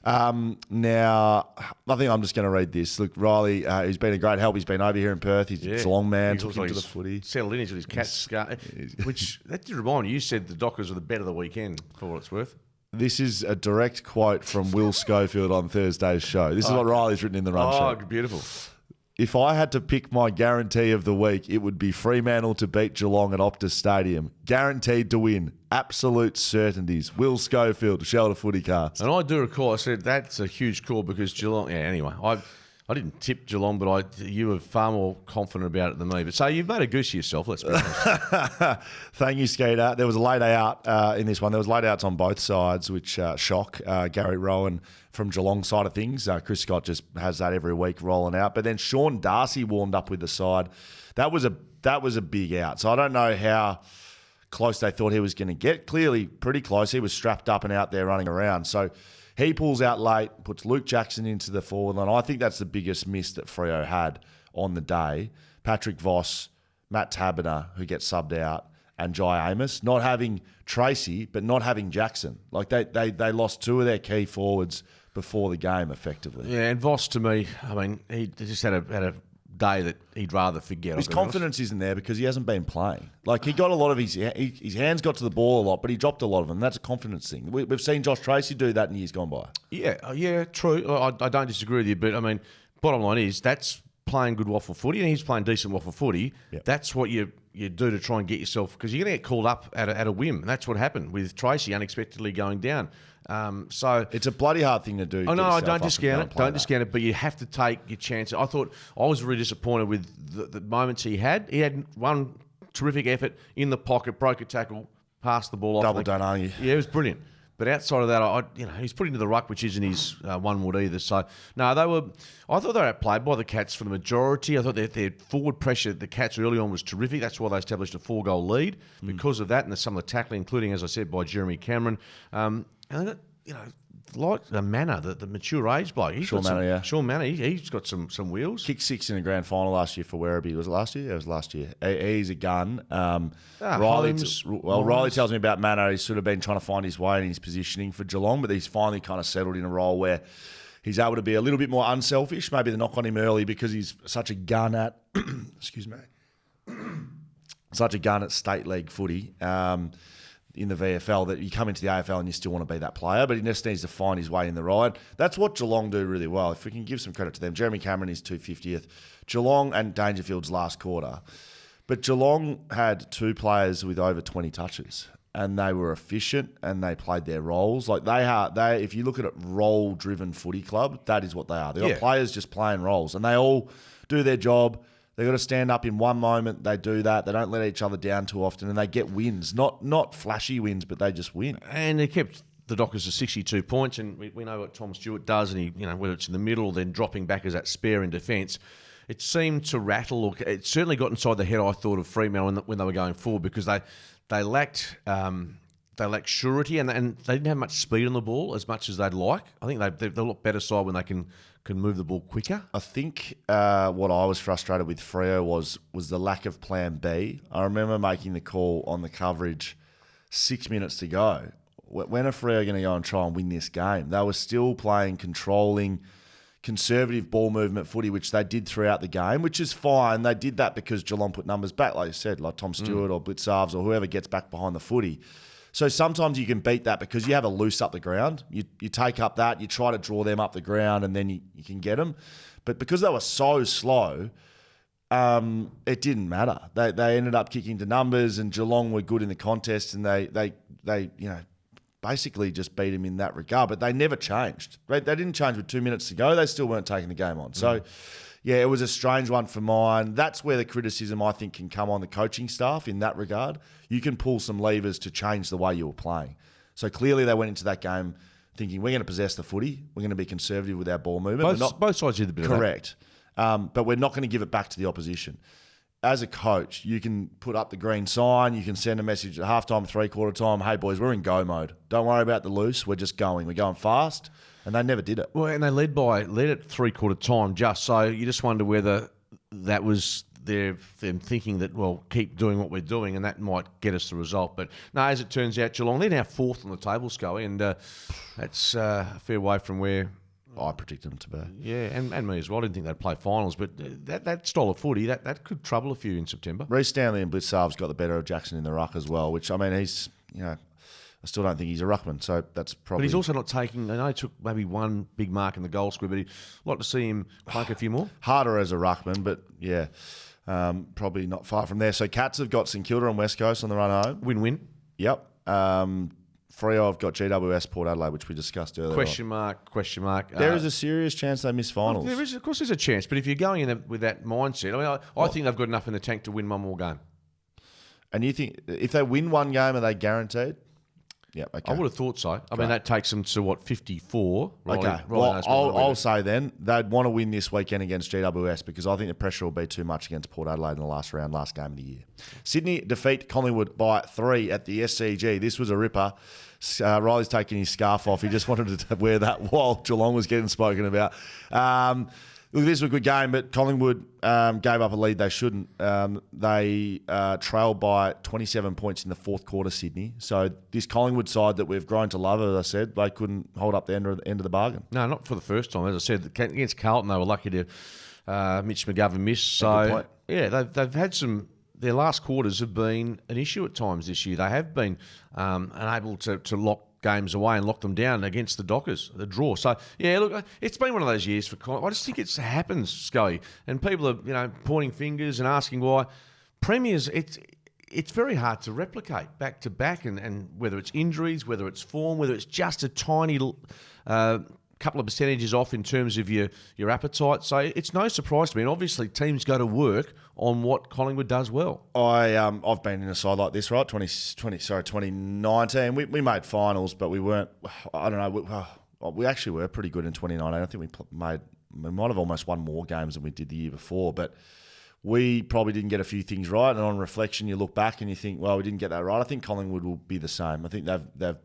Now, I think I'm just going to read this. Look, Riley, he's been a great help. He's been over here in Perth. He's a Geelong man. Took him to the footy. Settled in. He's with his cat scar. Which, that did remind me, you said the Dockers were the bet of the weekend, for what it's worth. This is a direct quote from Will Schofield on Thursday's show. This is what Riley's written in the run sheet. Oh, beautiful. If I had to pick my guarantee of the week, it would be Fremantle to beat Geelong at Optus Stadium. Guaranteed to win. Absolute certainties. Will Schofield, Shelter FootyCast. And I do recall, I said that's a huge call because Geelong, anyway, I didn't tip Geelong, but you were far more confident about it than me. But so you've made a goose of yourself, let's be honest. Thank you, Skeeter. There was a late out in this one. There was late outs on both sides, which shock. Gary Rowan from Geelong side of things. Chris Scott just has that every week rolling out. But then Sean Darcy warmed up with the side. That was a big out. So I don't know how close they thought he was going to get. Clearly pretty close. He was strapped up and out there running around. So he pulls out late, puts Luke Jackson into the forward line. I think that's the biggest miss that Freo had on the day. Patrick Voss, Matt Taberner, who gets subbed out, and Jai Amos. Not having Tracy, but not having Jackson. Like they lost two of their key forwards before the game, effectively. Yeah, and Voss, to me, I mean, he just had a day that he'd rather forget. His confidence isn't there because he hasn't been playing. Like, he got a lot of his hands got to the ball a lot, but he dropped a lot of them. That's a confidence thing. We've seen Josh Tracy do that in years gone by. Yeah, true. I don't disagree with you, but I mean, bottom line is that's playing good waffle footy, and he's playing decent waffle footy. Yep. That's what you do to try and get yourself, because you're going to get called up at a whim. And that's what happened with Tracy unexpectedly going down. So it's a bloody hard thing to do. Oh no, I don't discount it. Don't discount it, but you have to take your chances. I was really disappointed with the moments he had. He had one terrific effort in the pocket, broke a tackle, passed the ball off. Double done, aren't you? Yeah, it was brilliant. But outside of that, he's put into the ruck, which isn't his one wood either. So no, I thought they were outplayed by the Cats for the majority. I thought their forward pressure, the Cats early on, was terrific. That's why they established a 4-goal lead because of that, and some of the tackling, including, as I said, by Jeremy Cameron. And like the Manor, the mature age bloke. Sean Manor, he's got some wheels. Kicked 6 in a grand final last year for Werribee. Was it last year? Yeah, it was last year. He's a gun. Riley tells me about Manor. He's sort of been trying to find his way and his positioning for Geelong, but he's finally kind of settled in a role where he's able to be a little bit more unselfish. Maybe the knock on him early because he's such a gun at excuse me, such a gun at state league footy. In the VFL, that you come into the AFL and you still want to be that player, but he just needs to find his way in the ride. That's what Geelong do really well. If we can give some credit to them, Jeremy Cameron is 250th, Geelong and Dangerfield's last quarter. But Geelong had two players with over 20 touches, and they were efficient and they played their roles. Like they if you look at a role-driven footy club, that is what they are. They've got players just playing roles, and they all do their job. They've got to stand up in one moment. They do that. They don't let each other down too often, and they get wins. Not flashy wins, but they just win. And they kept the Dockers to 62 points, and we know what Tom Stewart does, and he, whether it's in the middle or then dropping back as that spare in defence, it seemed to rattle. It certainly got inside the head, I thought, of Fremantle when they were going forward, because they lacked surety, and they didn't have much speed on the ball as much as they'd like. I think they're a lot better side when they can move the ball quicker. I think what I was frustrated with Freo was the lack of plan B. I remember making the call on the coverage 6 minutes to go. When are Freo going to go and try and win this game? They were still playing controlling, conservative ball movement footy, which they did throughout the game, which is fine. They did that because Geelong put numbers back, like you said, like Tom Stewart or Blitzarves or whoever gets back behind the footy. So sometimes you can beat that because you have a loose up the ground. You take up that, you try to draw them up the ground, and then you can get them. But because they were so slow, it didn't matter. They ended up kicking to numbers, and Geelong were good in the contest, and they basically just beat them in that regard. But they never changed. They didn't change with 2 minutes to go. They still weren't taking the game on. So, yeah, it was a strange one for mine. That's where the criticism, I think, can come on the coaching staff in that regard. You can pull some levers to change the way you were playing. So clearly they went into that game thinking, we're going to possess the footy. We're going to be conservative with our ball movement. Both sides did a bit correct. Of that. But we're not going to give it back to the opposition. As a coach, you can put up the green sign. You can send a message at halftime, three-quarter time, hey, boys, we're in go mode. Don't worry about the loose. We're just going. We're going fast. And they never did it. Well, and they led at three-quarter time just. So you just wonder whether that was them thinking that, well, keep doing what we're doing and that might get us the result. But no, as it turns out, Geelong, they're now fourth on the table, Scully, and that's a fair way from where I predicted them to be. Yeah, and me as well. I didn't think they'd play finals, but that style of footy, that could trouble a few in September. Reece Stanley and Blitzarve's got the better of Jackson in the ruck as well, which, I mean, he's, I still don't think he's a ruckman, so that's probably... But he's also not taking... I know he took maybe one big mark in the goal square, but I'd like to see him clunk a few more. Harder as a ruckman, but yeah, probably not far from there. So Cats have got St Kilda and West Coast on the run home. Win-win. Yep. Freo have got GWS Port Adelaide, which we discussed earlier. Question mark. There is a serious chance they miss finals. Well, of course there's a chance, but if you're going in with that mindset, I mean, I think they've got enough in the tank to win one more game. And you think if they win one game, are they guaranteed? Yeah, okay. I would have thought so. I mean, that takes them to, 54? Okay. Well, I'll say then, they'd want to win this weekend against GWS because I think the pressure will be too much against Port Adelaide in the last round, last game of the year. Sydney defeat Collingwood by 3 at the SCG. This was a ripper. Riley's taking his scarf off. He just wanted to wear that while Geelong was getting spoken about. Look, this was a good game, but Collingwood gave up a lead they shouldn't. They trailed by 27 points in the fourth quarter, Sydney. So this Collingwood side that we've grown to love, as I said, they couldn't hold up the end of the bargain. No, not for the first time. As I said, against Carlton, they were lucky to Mitch McGovern miss. So, yeah, they've had some... Their last quarters have been an issue at times this year. They have been unable to lock games away and lock them down against the Dockers, the draw. So, yeah, look, it's been one of those years for Collingwood. I just think it happens, Scully. And people are, pointing fingers and asking why. Premiers, it's very hard to replicate back to back, and whether it's injuries, whether it's form, whether it's just a tiny couple of percentages off in terms of your appetite. So it's no surprise to me. And obviously teams go to work on what Collingwood does well. I've been in a side like this, right? 2019. We made finals, but we weren't, I don't know, we actually were pretty good in 2019. I think we might have almost won more games than we did the year before, but we probably didn't get a few things right. And on reflection, you look back and you think, well, we didn't get that right. I think Collingwood will be the same. I think they've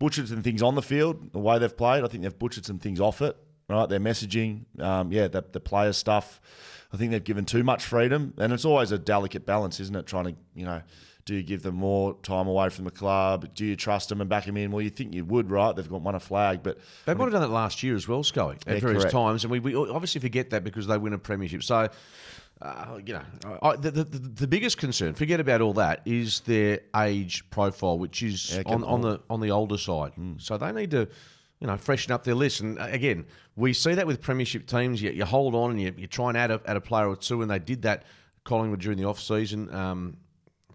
butchered some things on the field, the way they've played. I think they've butchered some things off it, right? Their messaging, the player stuff. I think they've given too much freedom. And it's always a delicate balance, isn't it? Trying to, do you give them more time away from the club? Do you trust them and back them in? Well, you think you would, right? They've won a flag. But they might have done that last year as well, Scully, at various times. And we obviously forget that because they win a premiership. So... the biggest concern, forget about all that, is their age profile, which is on the older side. So they need to, freshen up their list. And again, we see that with premiership teams. You hold on and you try and add a player or two, and they did that Collingwood during the off season. I'm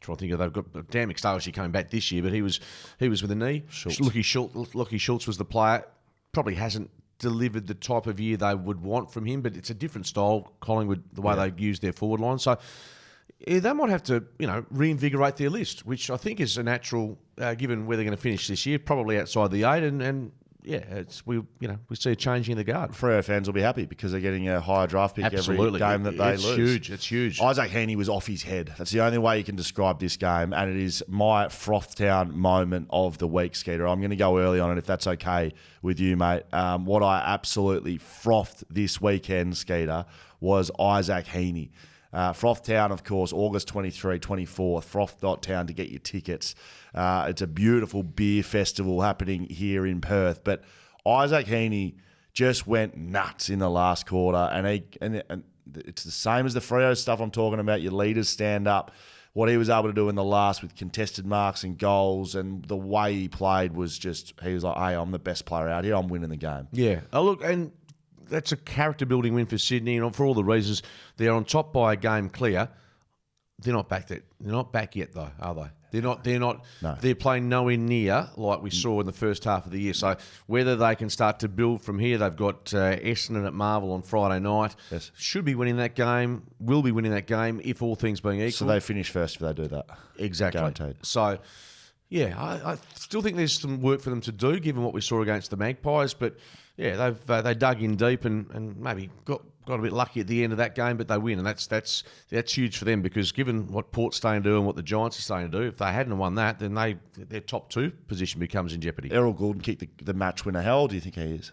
trying to think of, they've got Dan McStay coming back this year, but he was with a knee. Lockie Schultz was the player. Probably hasn't delivered the type of year they would want from him, but it's a different style, Collingwood, the way they use their forward line. So they might have to, reinvigorate their list, which I think is a natural, given where they're going to finish this year, probably outside the 8, and we see a changing in the guard. Freo fans will be happy because they're getting a higher draft pick every game that they lose. It's huge. Isaac Heaney was off his head. That's the only way you can describe this game, and it is my Frothtown moment of the week, Skeeter. I'm going to go early on it if that's okay with you, mate. What I absolutely frothed this weekend, Skeeter, was Isaac Heaney. Frothtown, of course, August 23, 24th, froth.town to get your tickets. It's a beautiful beer festival happening here in Perth. But Isaac Heaney just went nuts in the last quarter. And it's the same as the Freo stuff I'm talking about. Your leaders stand up. What he was able to do in the last with contested marks and goals and the way he played was just, he was like, hey, I'm the best player out here. I'm winning the game. Yeah. Oh, look, and that's a character-building win for Sydney, and for all the reasons. They're on top by a game clear. They're not back yet. They're not back yet, though, are they? They're not. No. They're playing nowhere near like we saw in the first half of the year. So whether they can start to build from here, they've got Essendon at Marvel on Friday night. Yes. Should be winning that game. Will be winning that game if all things being equal. So they finish first if they do that. Exactly. Guaranteed. So, yeah, I still think there's some work for them to do, given what we saw against the Magpies. But yeah, they dug in deep and maybe got a bit lucky at the end of that game, but they win, and that's huge for them because given what Port's starting to do and what the Giants are starting to do, if they hadn't won that, then their top 2 position becomes in jeopardy. Errol Goulden kicked the match winner. How old do you think he is?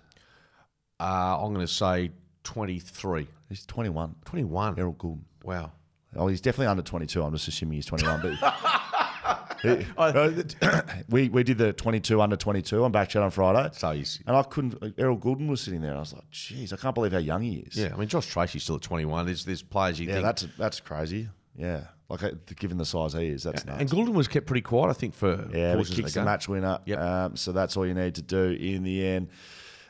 I'm going to say 23. He's 21. 21. Errol Goulden. Wow. Oh, he's definitely under 22. I'm just assuming he's 21. But we did the 22 under 22 on BackChat on Friday. So he's... And I couldn't... Errol Goulden was sitting there. And I was like, geez, I can't believe how young he is. Yeah, I mean, Josh Tracy's still at 21. There's players you think... Yeah, that's crazy. Yeah. Like, given the size he is, that's nuts. And Goulden was kept pretty quiet, I think, for... Yeah, but kicks the match winner. Yep. So that's all you need to do in the end.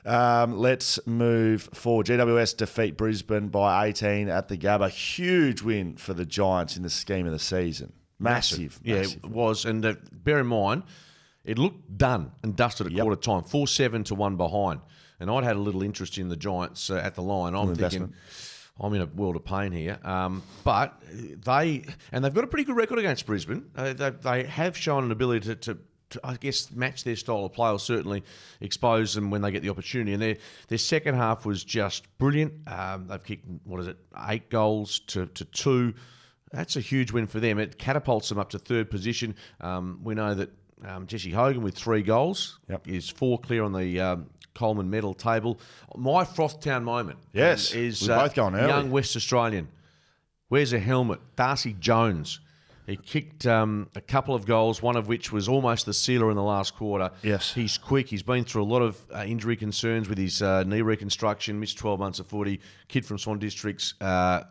Let's move forward. GWS defeat Brisbane by 18 at the Gabba. Huge win for the Giants in the scheme of the season. Massive. Yeah, it was. And bear in mind, it looked done and dusted at quarter time. 4-7 to 1 behind. And I'd had a little interest in the Giants at the line. I'm thinking, I'm in a world of pain here. But they've got a pretty good record against Brisbane. They have shown an ability to I guess, match their style of play or certainly expose them when they get the opportunity. And their second half was just brilliant. They've kicked, 8 goals to 2. That's a huge win for them. It catapults them up to third position. We know that Jesse Hogan with 3 goals is 4 clear on the Coleman medal table. My Frothtown moment is we're both going early. Young West Australian. Wears a helmet. Darcy Jones. He kicked a couple of goals, one of which was almost the sealer in the last quarter. Yes. He's quick. He's been through a lot of injury concerns with his knee reconstruction, missed 12 months of footy. Kid from Swan Districts,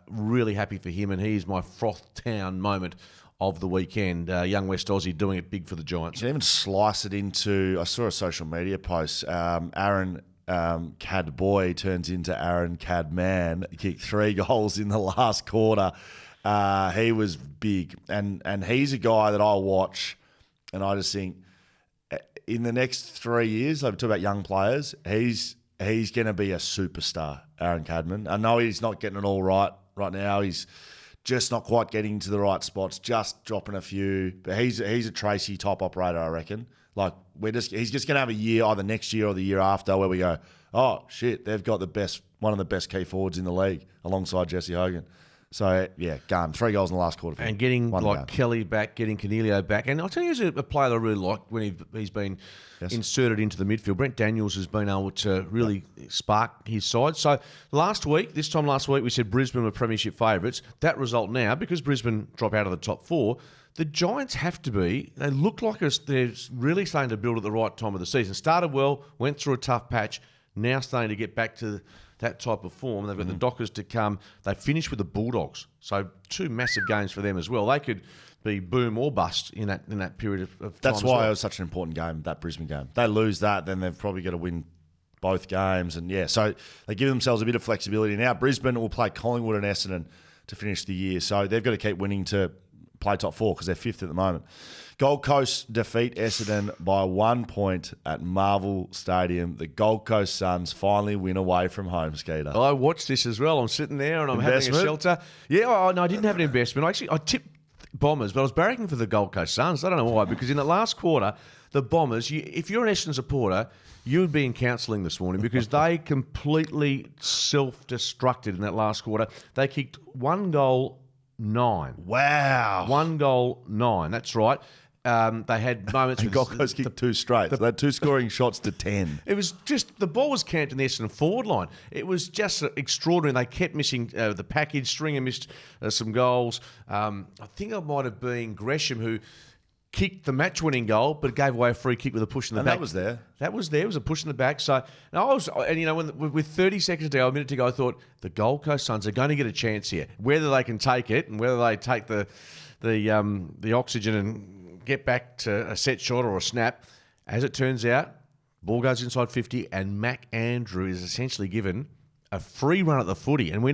really happy for him, and he is my Frothtown moment of the weekend. Young West Aussie doing it big for the Giants. You can even slice it into, I saw a social media post, Aaron Cad Boy turns into Aaron Cad Man. He kicked 3 goals in the last quarter. He was big, and he's a guy that I watch, and I just think in the next 3 years, I've talked about young players, he's going to be a superstar, Aaron Cadman. I know he's not getting it all right now. He's just not quite getting to the right spots, just dropping a few. But he's a Tracy type operator, I reckon. Like he's just going to have a year, either next year or the year after, where we go, oh shit, they've got one of the best key forwards in the league alongside Jesse Hogan. So, yeah, gone. 3 goals in the last quarter. And getting Kelly back, getting Cornelio back. And I'll tell you, he's a player that I really like when he's been inserted into the midfield. Brent Daniels has been able to really spark his side. So this time last week, we said Brisbane were premiership favourites. That result now, because Brisbane drop out of the top 4, the Giants have to be. They look like they're really starting to build at the right time of the season. Started well, went through a tough patch, now starting to get back to that type of form. They've got the Dockers to come. They finished with the Bulldogs. So 2 massive games for them as well. They could be boom or bust in that period of time. That's why it was such an important game, that Brisbane game. They lose that, then they've probably got to win both games. And so they give themselves a bit of flexibility. Now Brisbane will play Collingwood and Essendon to finish the year. So they've got to keep winning to play top 4 because they're 5th at the moment. Gold Coast defeat Essendon by 1 point at Marvel Stadium. The Gold Coast Suns finally win away from home, Skeeter. I watched this as well. I'm sitting there and I'm having a shelter. Yeah, no, I didn't have an investment. I tipped Bombers, but I was barracking for the Gold Coast Suns. I don't know why, because in the last quarter, the Bombers, if you're an Essendon supporter, you would be in counselling this morning because they completely self-destructed in that last quarter. They kicked 1 goal, 9. Wow. 1 goal, 9. That's right. They had moments with Gold Coast kicked 2 straight. So they had 2 scoring shots to 10. It was just, the ball was camped in the Essendon forward line. It was just extraordinary. They kept missing the package. Stringer missed some goals. I think it might have been Gresham who kicked the match-winning goal, but gave away a free kick with a push in the back. That was there. That was there. It was a push in the back. So, with 30 seconds to go, a minute to go, I thought the Gold Coast Suns are going to get a chance here. Whether they can take it and whether they take the oxygen and get back to a set shot or a snap. As it turns out, ball goes inside 50 and Mac Andrew is essentially given a free run at the footy. And we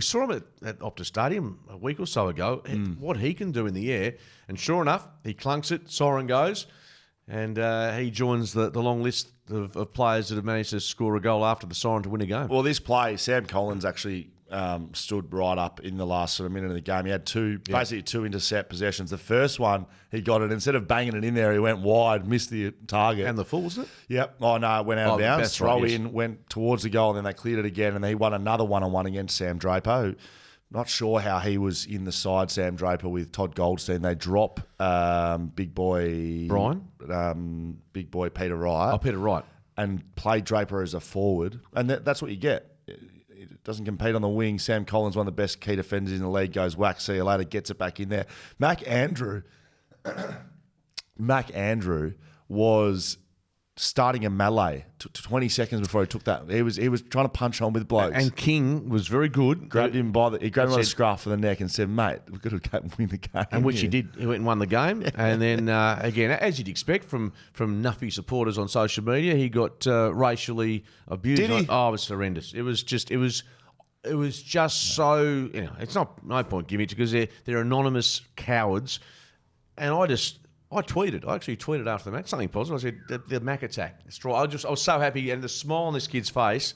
saw him at Optus Stadium a week or so ago, what he can do in the air. And sure enough, he clunks it, siren goes, and he joins the long list of players that have managed to score a goal after the siren to win a game. Well, this play, Sam Collins actually stood right up in the last sort of minute of the game. He had basically two intercept possessions. The first one, he got it. Instead of banging it in there, he went wide, missed the target. And the full, was it? Yep. Oh, no, it went out of bounds. Throw right, in, went towards the goal, and then they cleared it again, and he won another one-on-one against Sam Draper, who, not sure how he was in the side, Sam Draper, with Todd Goldstein. They drop big boy... Brian? Big boy Peter Wright. Oh, Peter Wright. and play Draper as a forward, and that's what you get. It doesn't compete on the wing. Sam Collins, one of the best key defenders in the league, goes whack, see you later, gets it back in there. Mac Andrew was starting a melee 20 seconds before he took that. He was trying to punch on with blokes. And King was very good. Grabbed him by the scruff of the neck and said, "Mate, we've got to win the game." And which he did. He went and won the game. And then again, as you'd expect from Nuffy supporters on social media, he got racially abused. Did he? Oh, it was horrendous. It was just so. It's not no point giving it because they're anonymous cowards. And I tweeted. I actually tweeted after the match something positive. I said the Mac attack. I was so happy, and the smile on this kid's face,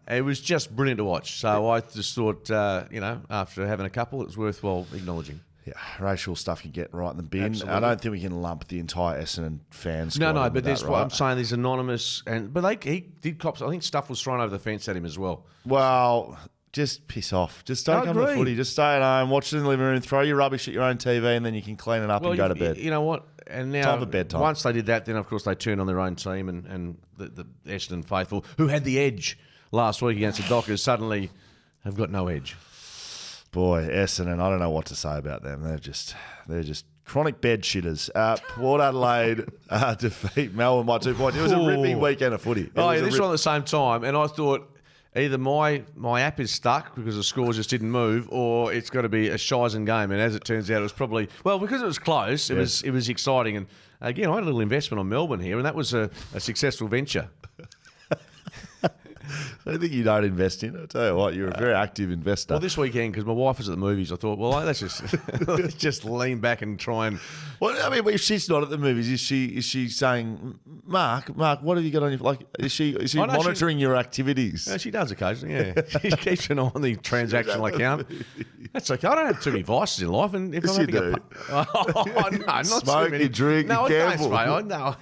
it was just brilliant to watch. So I just thought, after having a couple, it was worthwhile acknowledging. Yeah, racial stuff can get right in the bin. Absolutely. I don't think we can lump the entire Essendon fans. No, but there's what I'm saying. There's anonymous, but he did cops. I think stuff was thrown over the fence at him as well. Well, just piss off. Just don't come to the footy. Just stay at home, watch it in the living room, throw your rubbish at your own TV, and then you can clean it up and go to bed. You know what? And now, time for bedtime. Once they did that, then of course they turned on their own team, and the Essendon faithful, who had the edge last week against the Dockers, suddenly have got no edge. Boy, Essendon, I don't know what to say about them. They're just chronic bed shitters. Port Adelaide defeat Melbourne by 2 points. It was a ripping weekend of footy. This was on at the same time, and I thought either my app is stuck because the scores just didn't move, or it's got to be a Shizen game. And as it turns out, it was probably because it was close. It was exciting, and again, I had a little investment on Melbourne here, and that was a successful venture. I don't think you don't invest in it. I tell you what, you're a very active investor. Well, this weekend, because my wife was at the movies, I thought, well, let's just lean back and try and. Well, I mean, if she's not at the movies, is she saying, Mark, what have you got on your is she monitoring your activities? No, she does occasionally. Yeah, she keeps an eye on the transactional account. That's okay. I don't have too many vices in life, and if yes, I'm you having do. no, not smoke, too many. you drink, no, you gamble. I don't, no.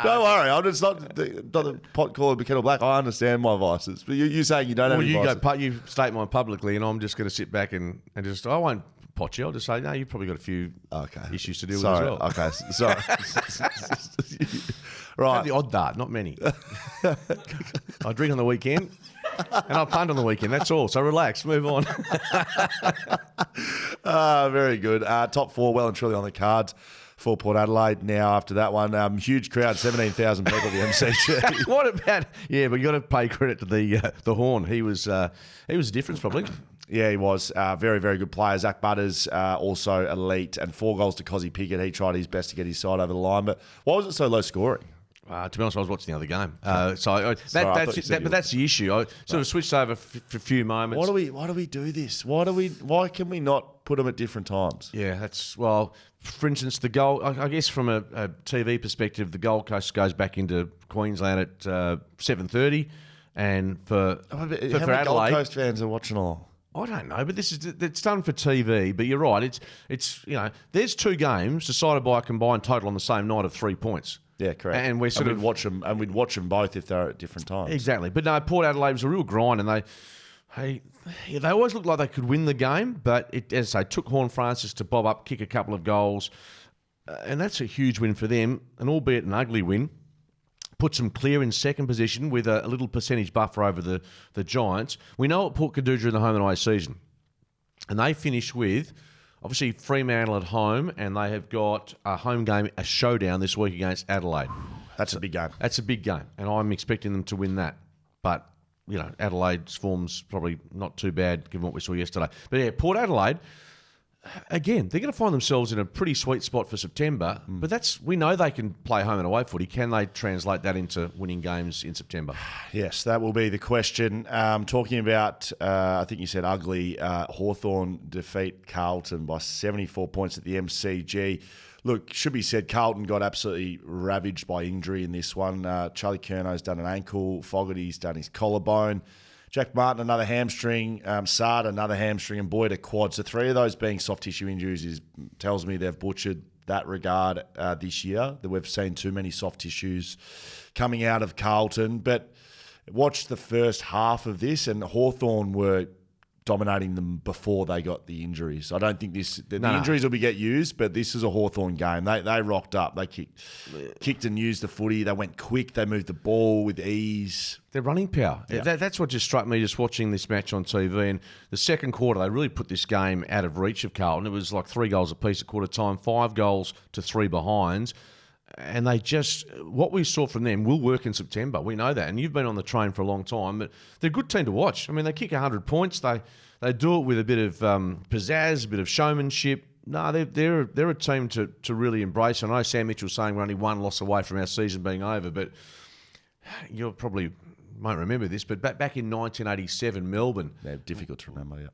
Don't worry, I'm just not the pot caller to kettle black. I understand my vices, but you're saying you don't have any vices. You state mine publicly, and I'm just going to sit back and just I won't pot you. I'll just say no. You've probably got a few issues to deal with as well. Okay, sorry. Right, I have the odd dart, not many. I drink on the weekend. And I punt on the weekend. That's all. So relax. Move on. Very good. Top four well and truly on the cards for Port Adelaide now after that one. Huge crowd, 17,000 people at the MCG. What about... Yeah, but you got to pay credit to the Horn. He was a difference probably. Yeah, he was. Very, very good player. Zach Butters, also elite. And 4 goals to Cozzy Pickett. He tried his best to get his side over the line. But why was it so low scoring? To be honest, I was watching the other game. That's the issue. I sort of switched over for a few moments. Why do we do this? Why can we not put them at different times? Yeah, for instance, the goal. I guess from a TV perspective, the Gold Coast goes back into Queensland at 7:30, and for Adelaide, Gold Coast fans are watching all? I don't know, but it's done for TV. But you're right. It's there's 2 games decided by a combined total on the same night of 3 points. Yeah, correct. And we'd watch them both if they're at different times. Exactly. But no, Port Adelaide was a real grind, and they always looked like they could win the game, but it, as I say, took Horn Francis to bob up, kick a couple of goals, and that's a huge win for them, and albeit an ugly win. Puts them clear in second position with a little percentage buffer over the Giants. We know what Port could do during the home and away season, and they finish with... Obviously, Fremantle at home, and they have got a home game, a showdown this week against Adelaide. That's a big game. That's a big game, and I'm expecting them to win that. But, Adelaide's form's probably not too bad given what we saw yesterday. But, yeah, Port Adelaide, again, they're going to find themselves in a pretty sweet spot for September. But we know they can play home and away footy. Can they translate that into winning games in September? Yes, that will be the question. Talking about, I think you said ugly, Hawthorn defeat Carlton by 74 points at the MCG. Look, should be said, Carlton got absolutely ravaged by injury in this one. Charlie Curno's done an ankle. Fogarty's done his collarbone. Jack Martin, another hamstring. Sard, another hamstring. And Boyd, a quad. So 3 of those being soft tissue injuries tells me they've butchered that regard this year, that we've seen too many soft tissues coming out of Carlton. But watched the first half of this, and Hawthorn were dominating them before they got the injuries. I don't think the injuries will get used, but this is a Hawthorn game. They rocked up. They kicked and used the footy. They went quick. They moved the ball with ease. Their running power. Yeah. That's what just struck me just watching this match on TV. And the second quarter, they really put this game out of reach of Carlton. It was like 3 goals apiece at quarter time, 5 goals to 3 behinds. And they just, what we saw from them will work in September. We know that. And you've been on the train for a long time. But they're a good team to watch. I mean, they kick 100 points. They do it with a bit of pizzazz, a bit of showmanship. No, they're a team to really embrace. I know Sam Mitchell was saying we're only 1 loss away from our season being over, but you'll probably won't remember this, but back in 1987, Melbourne. They're difficult to remember, yeah.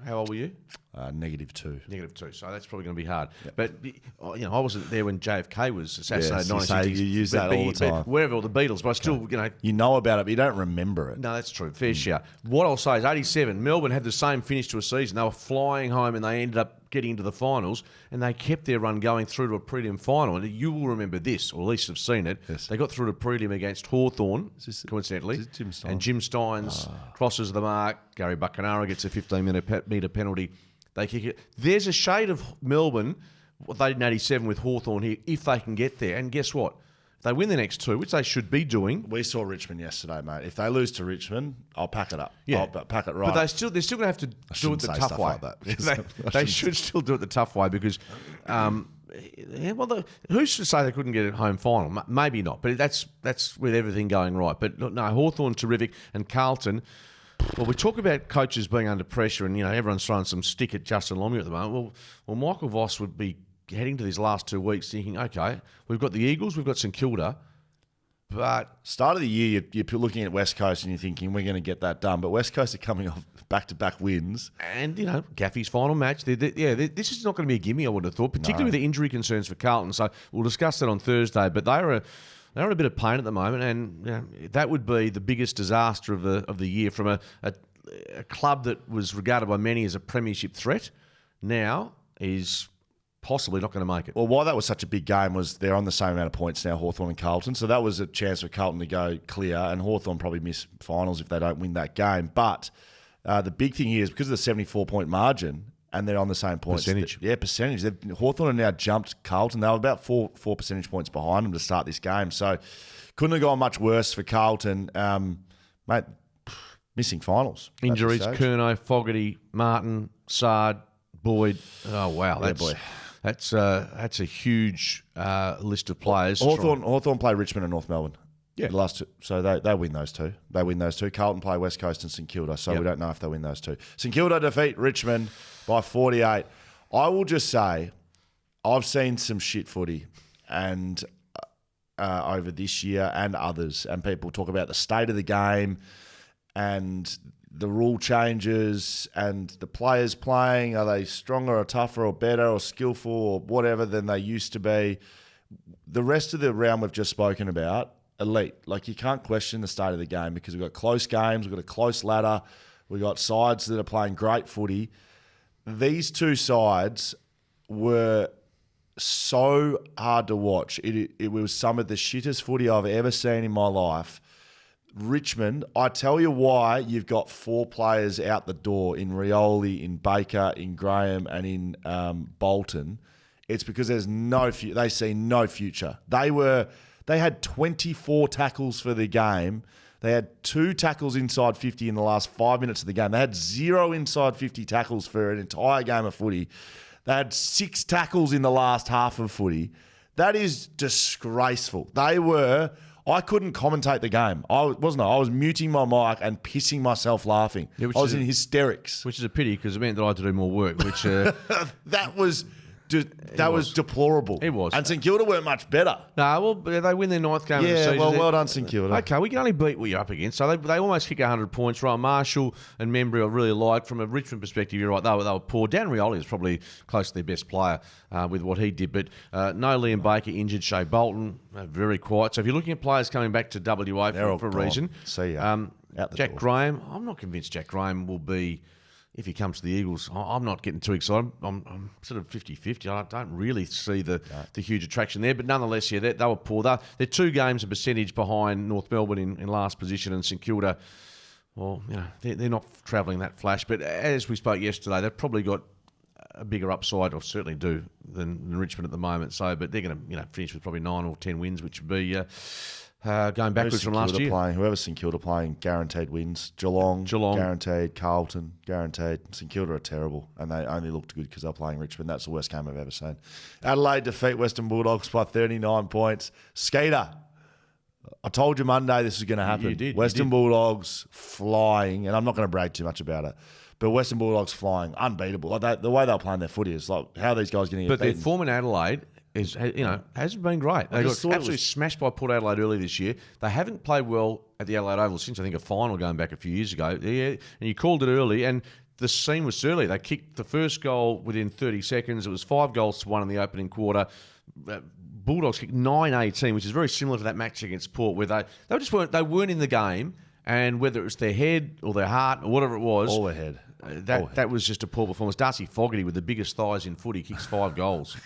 How old were you? -2. -2. So that's probably going to be hard. Yeah. But I wasn't there when JFK was assassinated. Yes, you use that all the time. Wherever all the Beatles, but I still, you know about it, but you don't remember it. No, that's true. Fair shout. What I'll say is, 87, Melbourne had the same finish to a season. They were flying home, and they ended up getting into the finals, and they kept their run going through to a prelim final. And you will remember this, or at least have seen it. Yes. They got through to prelim against Hawthorn, coincidentally. Jim Stein? And Jim Steins crosses the mark. Gary Buckenara gets a 15-metre penalty. They kick it. There's a shade of Melbourne, what they did in 87 with Hawthorn here, if they can get there. And guess what? If they win the next 2, which they should be doing. We saw Richmond yesterday, mate. If they lose to Richmond, I'll pack it up. Yeah. I'll pack it right. But they're still going to have to do it the tough way. Like that, they should still do it the tough way because, who's to say they couldn't get it home final? Maybe not, but that's with everything going right. But no, Hawthorn terrific, and Carlton. Well, we talk about coaches being under pressure, and everyone's throwing some stick at Justin Longmuir at the moment. Well, Michael Voss would be heading to these last 2 weeks thinking, okay, we've got the Eagles, we've got St Kilda, but start of the year, you're looking at West Coast and you're thinking we're going to get that done. But West Coast are coming off back-to-back wins. And, Gaffey's final match. This is not going to be a gimme, I would have thought, particularly with the injury concerns for Carlton. So we'll discuss that on Thursday. But they're in a bit of pain at the moment, and that would be the biggest disaster of the year from a club that was regarded by many as a premiership threat. Now is possibly not going to make it. Well, why that was such a big game was they're on the same amount of points now, Hawthorn and Carlton. So that was a chance for Carlton to go clear, and Hawthorn probably miss finals if they don't win that game. But the big thing here is because of the 74-point margin, and they're on the same points. Percentage. Percentage. Hawthorn have now jumped Carlton. They were about four percentage points behind them to start this game. So couldn't have gone much worse for Carlton. Mate, missing finals. Injuries, Curnow, Fogarty, Martin, Sard, Boyd. Oh, wow. That's a huge list of players. Hawthorn play Richmond and North Melbourne. Yeah. The last 2. So they win those 2. They win those 2. Carlton play West Coast and St Kilda. So we don't know if they win those 2. St Kilda defeat Richmond by 48. I will just say I've seen some shit footy and over this year and others. And people talk about the state of the game and the rule changes and the players playing. Are they stronger or tougher or better or skillful or whatever than they used to be? The rest of the round we've just spoken about, elite. Like, you can't question the state of the game because we've got close games, we've got a close ladder, we've got sides that are playing great footy. These 2 sides were so hard to watch. It was some of the shittest footy I've ever seen in my life. Richmond, I tell you why you've got 4 players out the door in Rioli, in Baker, in Graham, and in Bolton. It's because there's they see no future. They had 24 tackles for the game. They had 2 tackles inside 50 in the last 5 minutes of the game. They had 0 inside 50 tackles for an entire game of footy. They had 6 tackles in the last half of footy. That is disgraceful. I couldn't commentate the game. I was muting my mic and pissing myself laughing. I was in hysterics. Which is a pity because it meant that I had to do more work. Which that was deplorable. It was. And St Kilda weren't much better. No, well, they win their 9th game of the season. Well done, St Kilda. Okay, we can only beat what you're up against. So they almost kick 100 points. Ryan Marshall and Membry I really liked. From a Richmond perspective, you're right, they were poor. Dan Rioli is probably close to their best player with what he did. But no Liam Baker injured. Shea Bolton, very quiet. So if you're looking at players coming back to WA for a reason. See ya. Jack Graham, I'm not convinced Jack Graham will be... If he comes to the Eagles, I'm not getting too excited. I'm sort of 50-50. I don't really see the huge attraction there. But nonetheless, they were poor. They're 2 games of percentage behind North Melbourne in last position, and St Kilda, well, they're not travelling that flash. But as we spoke yesterday, they've probably got a bigger upside, or certainly do, than Richmond at the moment. So, but they're going to finish with probably 9 or 10 wins, which would be going backwards from last year. Whoever's St Kilda playing, guaranteed wins. Geelong, guaranteed. Carlton, guaranteed. St Kilda are terrible, and they only looked good because they're playing Richmond. That's the worst game I've ever seen. Adelaide defeat Western Bulldogs by 39 points. Skeeter, I told you Monday this was going to happen. You did. Western Bulldogs flying, and I'm not going to brag too much about it, but Western Bulldogs flying, unbeatable. Like the way they're playing their footy is like, how are these guys going to get beaten? But their form in Adelaide hasn't been great. They got absolutely smashed by Port Adelaide early this year. They haven't played well at the Adelaide Oval since, I think, a final going back a few years ago. Yeah, and you called it early, and the scene was early. They kicked the first goal within 30 seconds. It was 5-1 in the opening quarter. Bulldogs kicked 9-18, which is very similar to that match against Port, where they weren't in the game, and whether it was their head or their heart or whatever it was, all their head. That was just a poor performance. Darcy Fogarty, with the biggest thighs in footy, kicks 5 goals.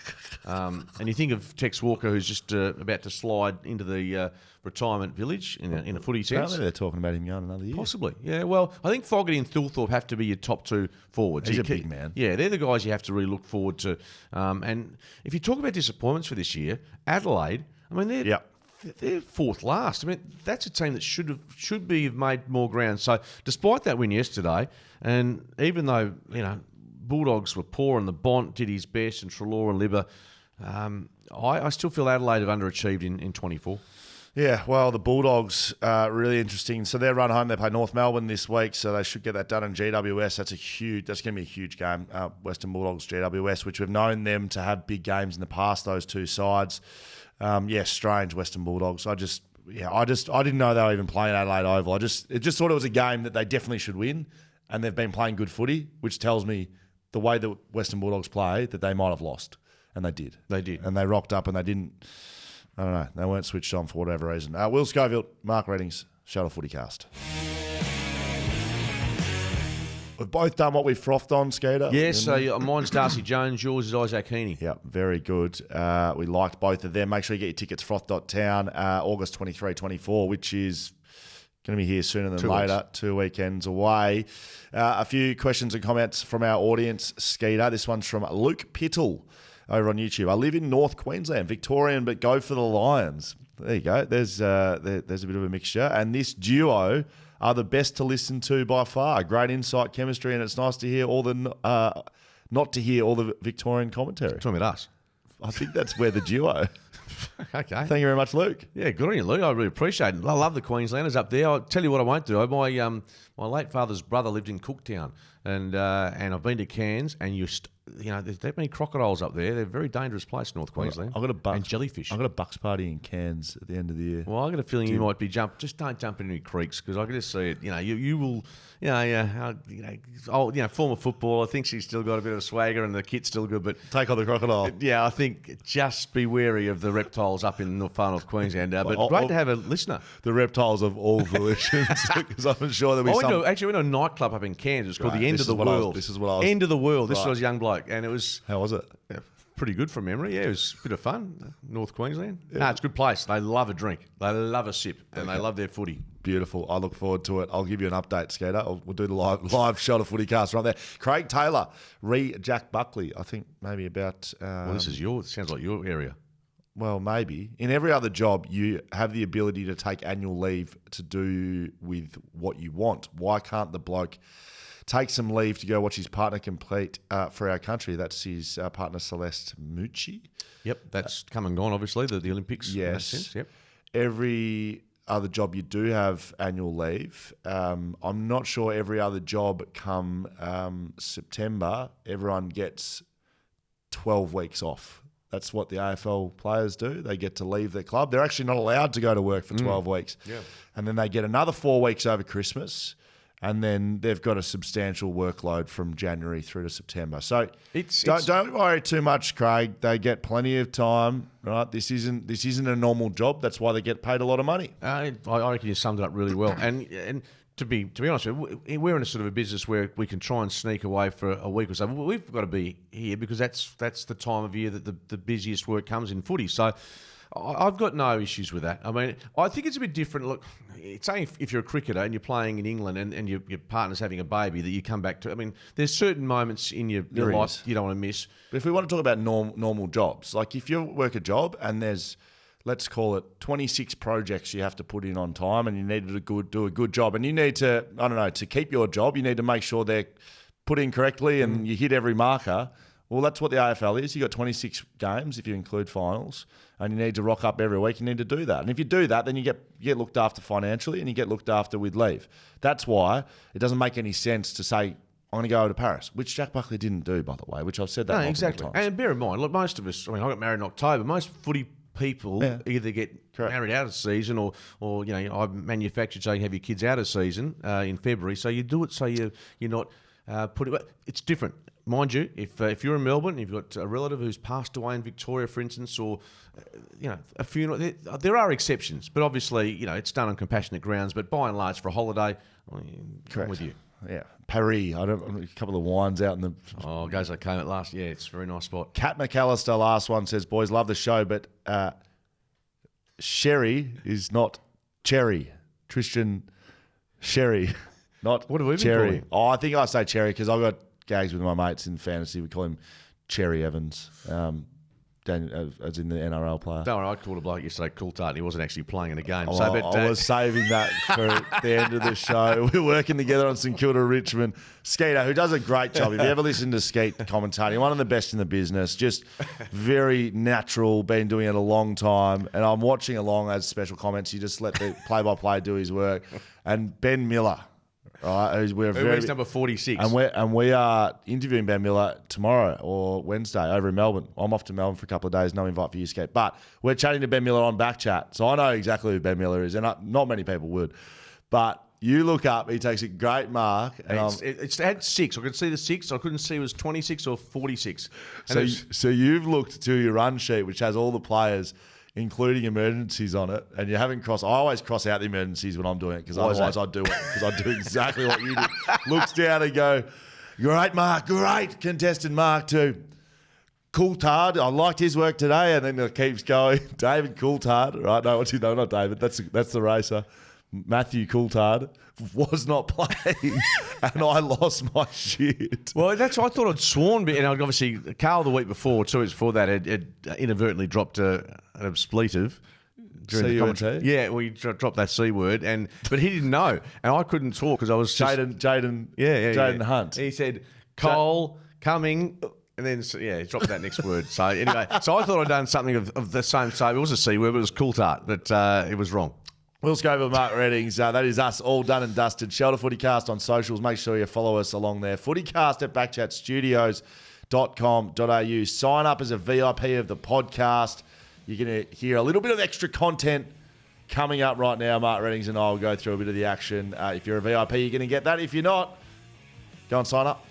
And you think of Tex Walker, who's just about to slide into the retirement village in a footy sense. Apparently they're talking about him going another year. Possibly, yeah. Well, I think Fogarty and Thilthorpe have to be your top 2 forwards. He's a big man. Yeah, they're the guys you have to really look forward to. And if you talk about disappointments for this year, Adelaide, I mean, they're 4th last. I mean, that's a team that should be made more ground. So, despite that win yesterday, and even though Bulldogs were poor and the Bont did his best, and Treloar and Libba, I still feel Adelaide have underachieved in 24. Yeah, well, the Bulldogs are really interesting. So their run home, they play North Melbourne this week, so they should get that done in GWS. That's going to be a huge game. Western Bulldogs, GWS, which we've known them to have big games in the past. Those two sides. Strange Western Bulldogs. I didn't know they were even playing Adelaide Oval. I just thought it was a game that they definitely should win, and they've been playing good footy, which tells me the way the Western Bulldogs play that they might have lost, and they did. And they rocked up, and they didn't. I don't know. They weren't switched on for whatever reason. Will Schofield, Mark Reddings, Shuttle FootyCast. We've both done what we frothed on, Skeeter. Yes, so mine's Darcy Jones, yours is Isaac Heaney. Yeah, very good. We liked both of them. Make sure you get your tickets, froth.town, August 23-24, which is going to be here sooner than later, 2 weekends away. A few questions and comments from our audience, Skeeter. This one's from Luke Pittle over on YouTube. I live in North Queensland, Victorian, but go for the Lions. There you go. There's a bit of a mixture. And this duo are the best to listen to by far. Great insight, chemistry, and it's nice to hear not to hear all the Victorian commentary. Talking about us. I think that's where the duo. Okay. Thank you very much, Luke. Yeah, good on you, Luke. I really appreciate it. I love the Queenslanders up there. I'll tell you what I won't do. My late father's brother lived in Cooktown, and I've been to Cairns, and there's that many crocodiles up there. They're a very dangerous place, North Queensland. And jellyfish. I've got a Bucks party in Cairns at the end of the year. Well, I've got a feeling you might be just don't jump into any creeks, because I can just see it. You will. Former footballer. I think she's still got a bit of swagger, and the kit's still good. But take on the crocodile. Yeah, I think just be wary of the reptiles up in far North Queensland. But great to have a listener. The reptiles of all volitions, because I'm sure there'll be some. We went to a nightclub up in Cairns. It's called the End of the World. This is what I was. End of the World. This was a young bloke, and it was. How was it? Yeah, pretty good from memory. Yeah, it was a bit of fun. North Queensland. Yeah. It's a good place. They love a drink. They love a sip, and they love their footy. Beautiful. I look forward to it. I'll give you an update, Skater. We'll do the live shot of FootyCast right there. Craig Taylor, Jack Buckley. I think maybe about. This is sounds like your area. Well, maybe. In every other job, you have the ability to take annual leave to do with what you want. Why can't the bloke take some leave to go watch his partner compete for our country? That's his partner, Celeste Mucci. Yep, that's come and gone, obviously, the Olympics. Yes. In that sense. Yep. Every other job, you do have annual leave. I'm not sure every other job come September, everyone gets 12 weeks off. That's what the AFL players do. They get to leave their club. They're actually not allowed to go to work for 12 weeks. Yeah. And then they get another 4 weeks over Christmas. And then they've got a substantial workload from January through to September. So don't worry too much, Craig. They get plenty of time, right? This isn't a normal job. That's why they get paid a lot of money. I reckon you summed it up really well. And to be honest, we're in a sort of a business where we can try and sneak away for a week or so. We've got to be here because that's the time of year that the busiest work comes in footy. So I've got no issues with that. I mean, I think it's a bit different. Look, it's saying if you're a cricketer and you're playing in England and your partner's having a baby that you come back to. I mean, there's certain moments in your life you don't want to miss. But if we want to talk about normal jobs, like if you work a job and there's, let's call it 26 projects you have to put in on time, and you need to do a good job, and you need to, I don't know, to keep your job, you need to make sure they're put in correctly and you hit every marker. Well, that's what the AFL is. You got 26 games if you include finals, and you need to rock up every week. You need to do that, and if you do that, then you get looked after financially, and you get looked after with leave. That's why it doesn't make any sense to say I'm going to go to Paris, which Jack Buckley didn't do, by the way. Which I've said that multiple exactly. times. And bear in mind, look, most of us. I mean, I got married in October. Most footy people either get married out of season or I manufactured so you have your kids out of season in February. So you do it so you're not putting. It's different. Mind you, if you're in Melbourne, you've got a relative who's passed away in Victoria, for instance, or a funeral. There are exceptions, but obviously, it's done on compassionate grounds. But by and large, for a holiday, I'm with you. Yeah, Paris. A couple of wines out in the. Oh, guys, I came at last. Yeah, it's a very nice spot. Kat McAllister, last one, says, "Boys, love the show, but Sherry is not cherry. Tristan Sherry, not what have we been cherry. calling? Oh, I think I say cherry because I've got gags with my mates in fantasy. We call him Cherry Evans, as in the NRL player. Don't worry, I called a bloke yesterday Coulthard, and he wasn't actually playing in a game. Oh, So, I was saving that for the end of the show. We're working together on St Kilda Richmond. Skeeter, who does a great job. If you ever listen to Skeet commentating, one of the best in the business, just very natural, been doing it a long time. And I'm watching along as special comments. You just let the play-by-play do his work. And Ben Miller. Right, Who's number 46? And we are interviewing Ben Miller tomorrow or Wednesday over in Melbourne. I'm off to Melbourne for a couple of days. No invite for you, Skate. But we're chatting to Ben Miller on BackChat, so I know exactly who Ben Miller is, and not many people would. But you look up, he takes a great mark. And it had 6. I could see the 6. I couldn't see it was 26 or 46. So you've looked to your run sheet, which has all the players, including emergencies on it, and you haven't crossed. I always cross out the emergencies when I'm doing it because otherwise I do it because I do exactly what you do. Looks down and go, great mark, great contested mark too. Coulthard, I liked his work today, and then it keeps going. David Coulthard, right? No, what's his name? Not David. That's the racer. Matthew Coulthard was not playing, and I lost my shit. Well, that's what I thought I'd sworn, and obviously Carl the week before, 2 weeks before that, had inadvertently dropped an expletive. C-U-N-T? Yeah, we dropped that C word, but he didn't know, and I couldn't talk because I was Jaden Hunt. He said, Cole, coming... And then, he dropped that next word. So anyway, I thought I'd done something of the same type. It was a C word, but it was Coulthard, but it was wrong. Will Scoville, Mark Reddings. That is us all done and dusted. Shelter FootyCast on socials. Make sure you follow us along there. FootyCast at BackChatStudios.com.au. Sign up as a VIP of the podcast. You're going to hear a little bit of extra content coming up right now. Mark Reddings and I will go through a bit of the action. If you're a VIP, you're going to get that. If you're not, go and sign up.